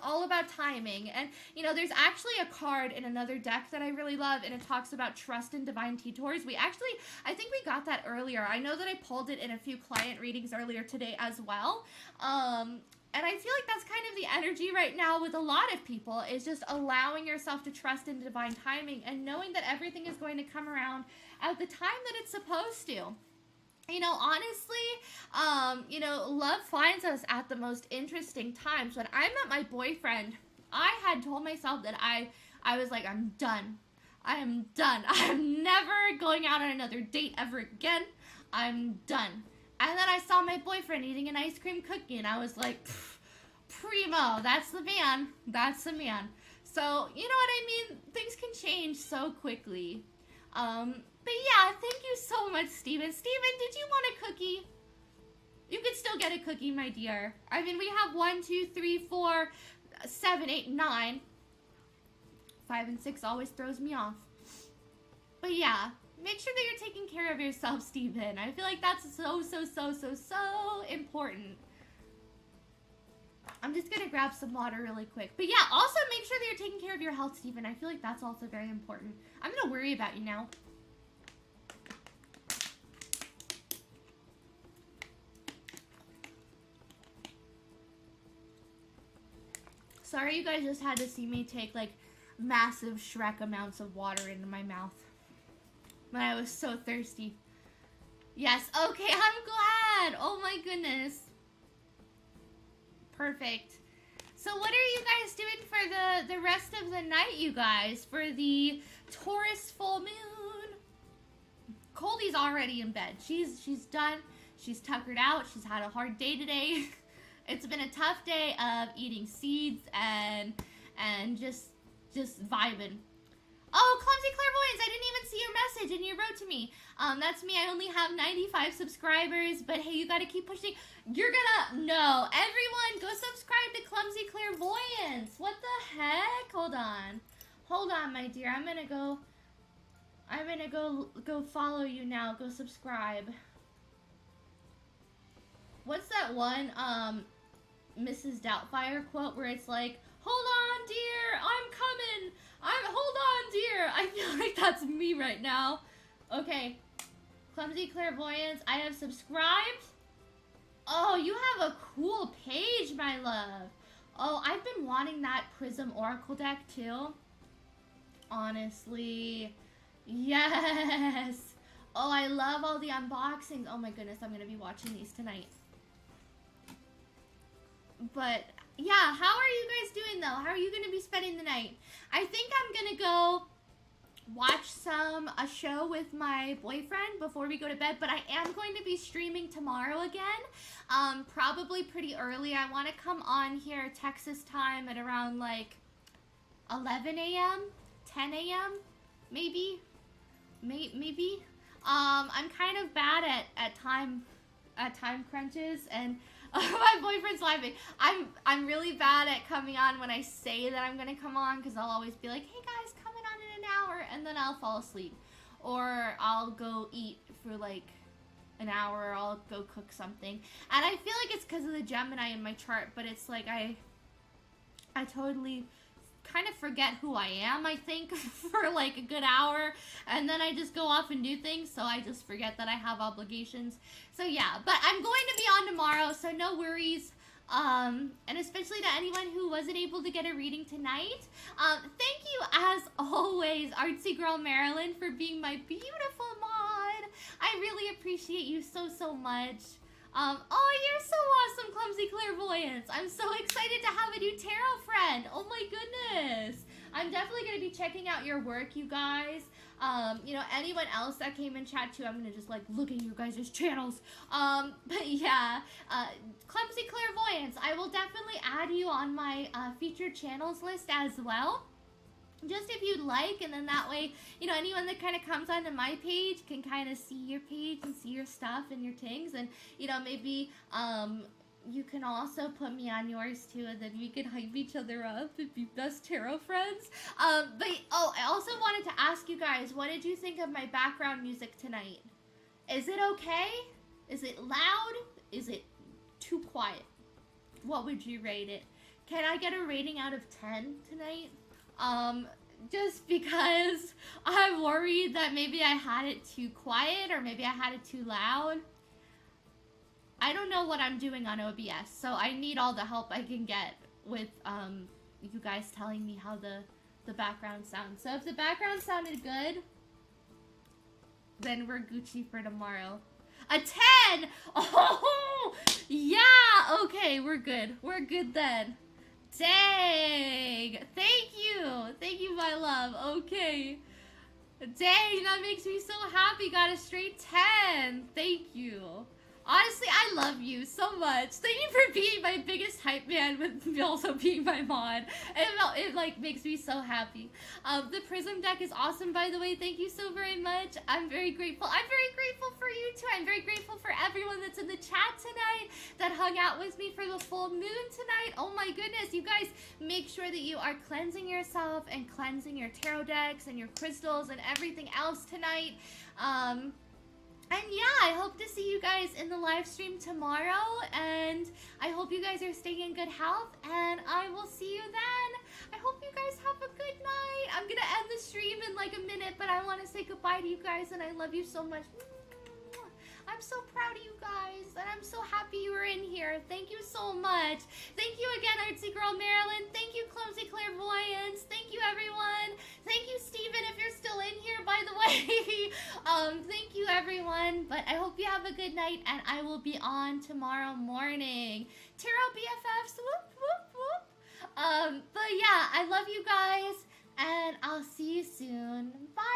all about timing. And, you know, there's actually a card in another deck that I really love, and it talks about trust in divine tutors. I think we got that earlier. I know that I pulled it in a few client readings earlier today as well. And I feel like that's kind of the energy right now with a lot of people, is just allowing yourself to trust in divine timing and knowing that everything is going to come around at the time that it's supposed to. You know, honestly, you know, love finds us at the most interesting times. When I met my boyfriend, I had told myself that I was like, I'm done. I am done. I'm never going out on another date ever again. I'm done. And then I saw my boyfriend eating an ice cream cookie, and I was like, primo, that's the man. That's the man. So, you know what I mean? Things can change so quickly. But yeah, thank you so much, Steven. Steven, did you want a cookie? You could still get a cookie, my dear. I mean, we have 1, 2, 3, 4, 7, 8, 9. 5 and 6 always throws me off. But yeah, make sure that you're taking care of yourself, Steven. I feel like that's so important. I'm just gonna grab some water really quick. But yeah, also make sure that you're taking care of your health, Steven. I feel like that's also very important. I'm gonna worry about you now. Sorry you guys just had to see me take, like, massive Shrek amounts of water into my mouth. But I was so thirsty. Yes, okay, I'm glad. Oh my goodness. Perfect. So what are you guys doing for the rest of the night, you guys? For the Taurus full moon? Coldy's already in bed. She's done. She's tuckered out. She's had a hard day today. It's been a tough day of eating seeds and just vibing. Oh, Clumsy Clairvoyance, I didn't even see your message and you wrote to me. That's me. I only have 95 subscribers, but hey, you gotta keep pushing. You're gonna, no, everyone go subscribe to Clumsy Clairvoyance. What the heck? Hold on, my dear. I'm gonna go follow you now. Go subscribe. What's that one, Mrs. Doubtfire quote where it's like, hold on, dear, I'm coming. Hold on, dear. I feel like that's me right now. Okay. Clumsy Clairvoyance, I have subscribed. Oh, you have a cool page, my love. Oh, I've been wanting that Prism Oracle deck, too. Honestly. Yes. Oh, I love all the unboxings. Oh my goodness, I'm going to be watching these tonight. But, yeah, how are you guys doing, though? How are you going to be spending the night? I think I'm going to go watch a show with my boyfriend before we go to bed, but I am going to be streaming tomorrow again, probably pretty early. I want to come on here Texas time at around like 11 a.m., 10 a.m., maybe. I'm kind of bad at time crunches, and my boyfriend's laughing. I'm really bad at coming on when I say that I'm gonna come on, because I'll always be like, hey guys, coming on in an hour, and then I'll fall asleep, or I'll go eat for like an hour, or I'll go cook something, and I feel like it's because of the Gemini in my chart, but it's like I totally kind of forget who I am, I think, for like a good hour, and then I just go off and do things, so I just forget that I have obligations. So yeah, but I'm going to be on tomorrow, so no worries. And especially to anyone who wasn't able to get a reading tonight, thank you as always, Artsy Girl Marilyn, for being my beautiful mod. I really appreciate you so much. Oh, you're so awesome, Clumsy Clairvoyance. I'm so excited to have a new tarot friend. Oh my goodness. I'm definitely going to be checking out your work, you guys. You know, anyone else that came in chat too, I'm going to just like look at you guys' channels. But yeah, Clumsy Clairvoyance, I will definitely add you on my featured channels list as well. Just if you'd like, and then that way, you know, anyone that kind of comes onto my page can kind of see your page and see your stuff and your things, and, you know, maybe, you can also put me on yours too, and then we can hype each other up and be best tarot friends. But, oh, I also wanted to ask you guys, what did you think of my background music tonight? Is it okay? Is it loud? Is it too quiet? What would you rate it? Can I get a rating out of 10 tonight? Just because I'm worried that maybe I had it too quiet or maybe I had it too loud. I don't know what I'm doing on OBS, so I need all the help I can get with, you guys telling me how the background sounds. So if the background sounded good, then we're Gucci for tomorrow. A 10! Oh, yeah! Okay, we're good. We're good then. Dang! Thank you, my love. Okay. Dang, that makes me so happy. Got a straight 10. Thank you. Honestly, I love you so much. Thank you for being my biggest hype man with me also being my mod. It like makes me so happy. The Prism deck is awesome, by the way. Thank you so very much. I'm very grateful. I'm very grateful for you too. I'm very grateful for everyone that's in the chat tonight that hung out with me for the full moon tonight. Oh my goodness, you guys, make sure that you are cleansing yourself and cleansing your tarot decks and your crystals and everything else tonight. And yeah, I hope to see you guys in the live stream tomorrow, and I hope you guys are staying in good health, and I will see you then. I hope you guys have a good night. I'm gonna end the stream in like a minute, but I want to say goodbye to you guys, and I love you so much. I'm so proud of you guys, and I'm so happy you were in here. Thank you so much. Thank you again, Artsy Girl Marilyn. Thank you, Clumsy Clairvoyance. Thank you, everyone. Thank you, Steven, if you're still in here, by the way. Thank you, everyone. But I hope you have a good night, and I will be on tomorrow morning. Tarot BFFs, whoop, whoop, whoop. But yeah, I love you guys, and I'll see you soon. Bye.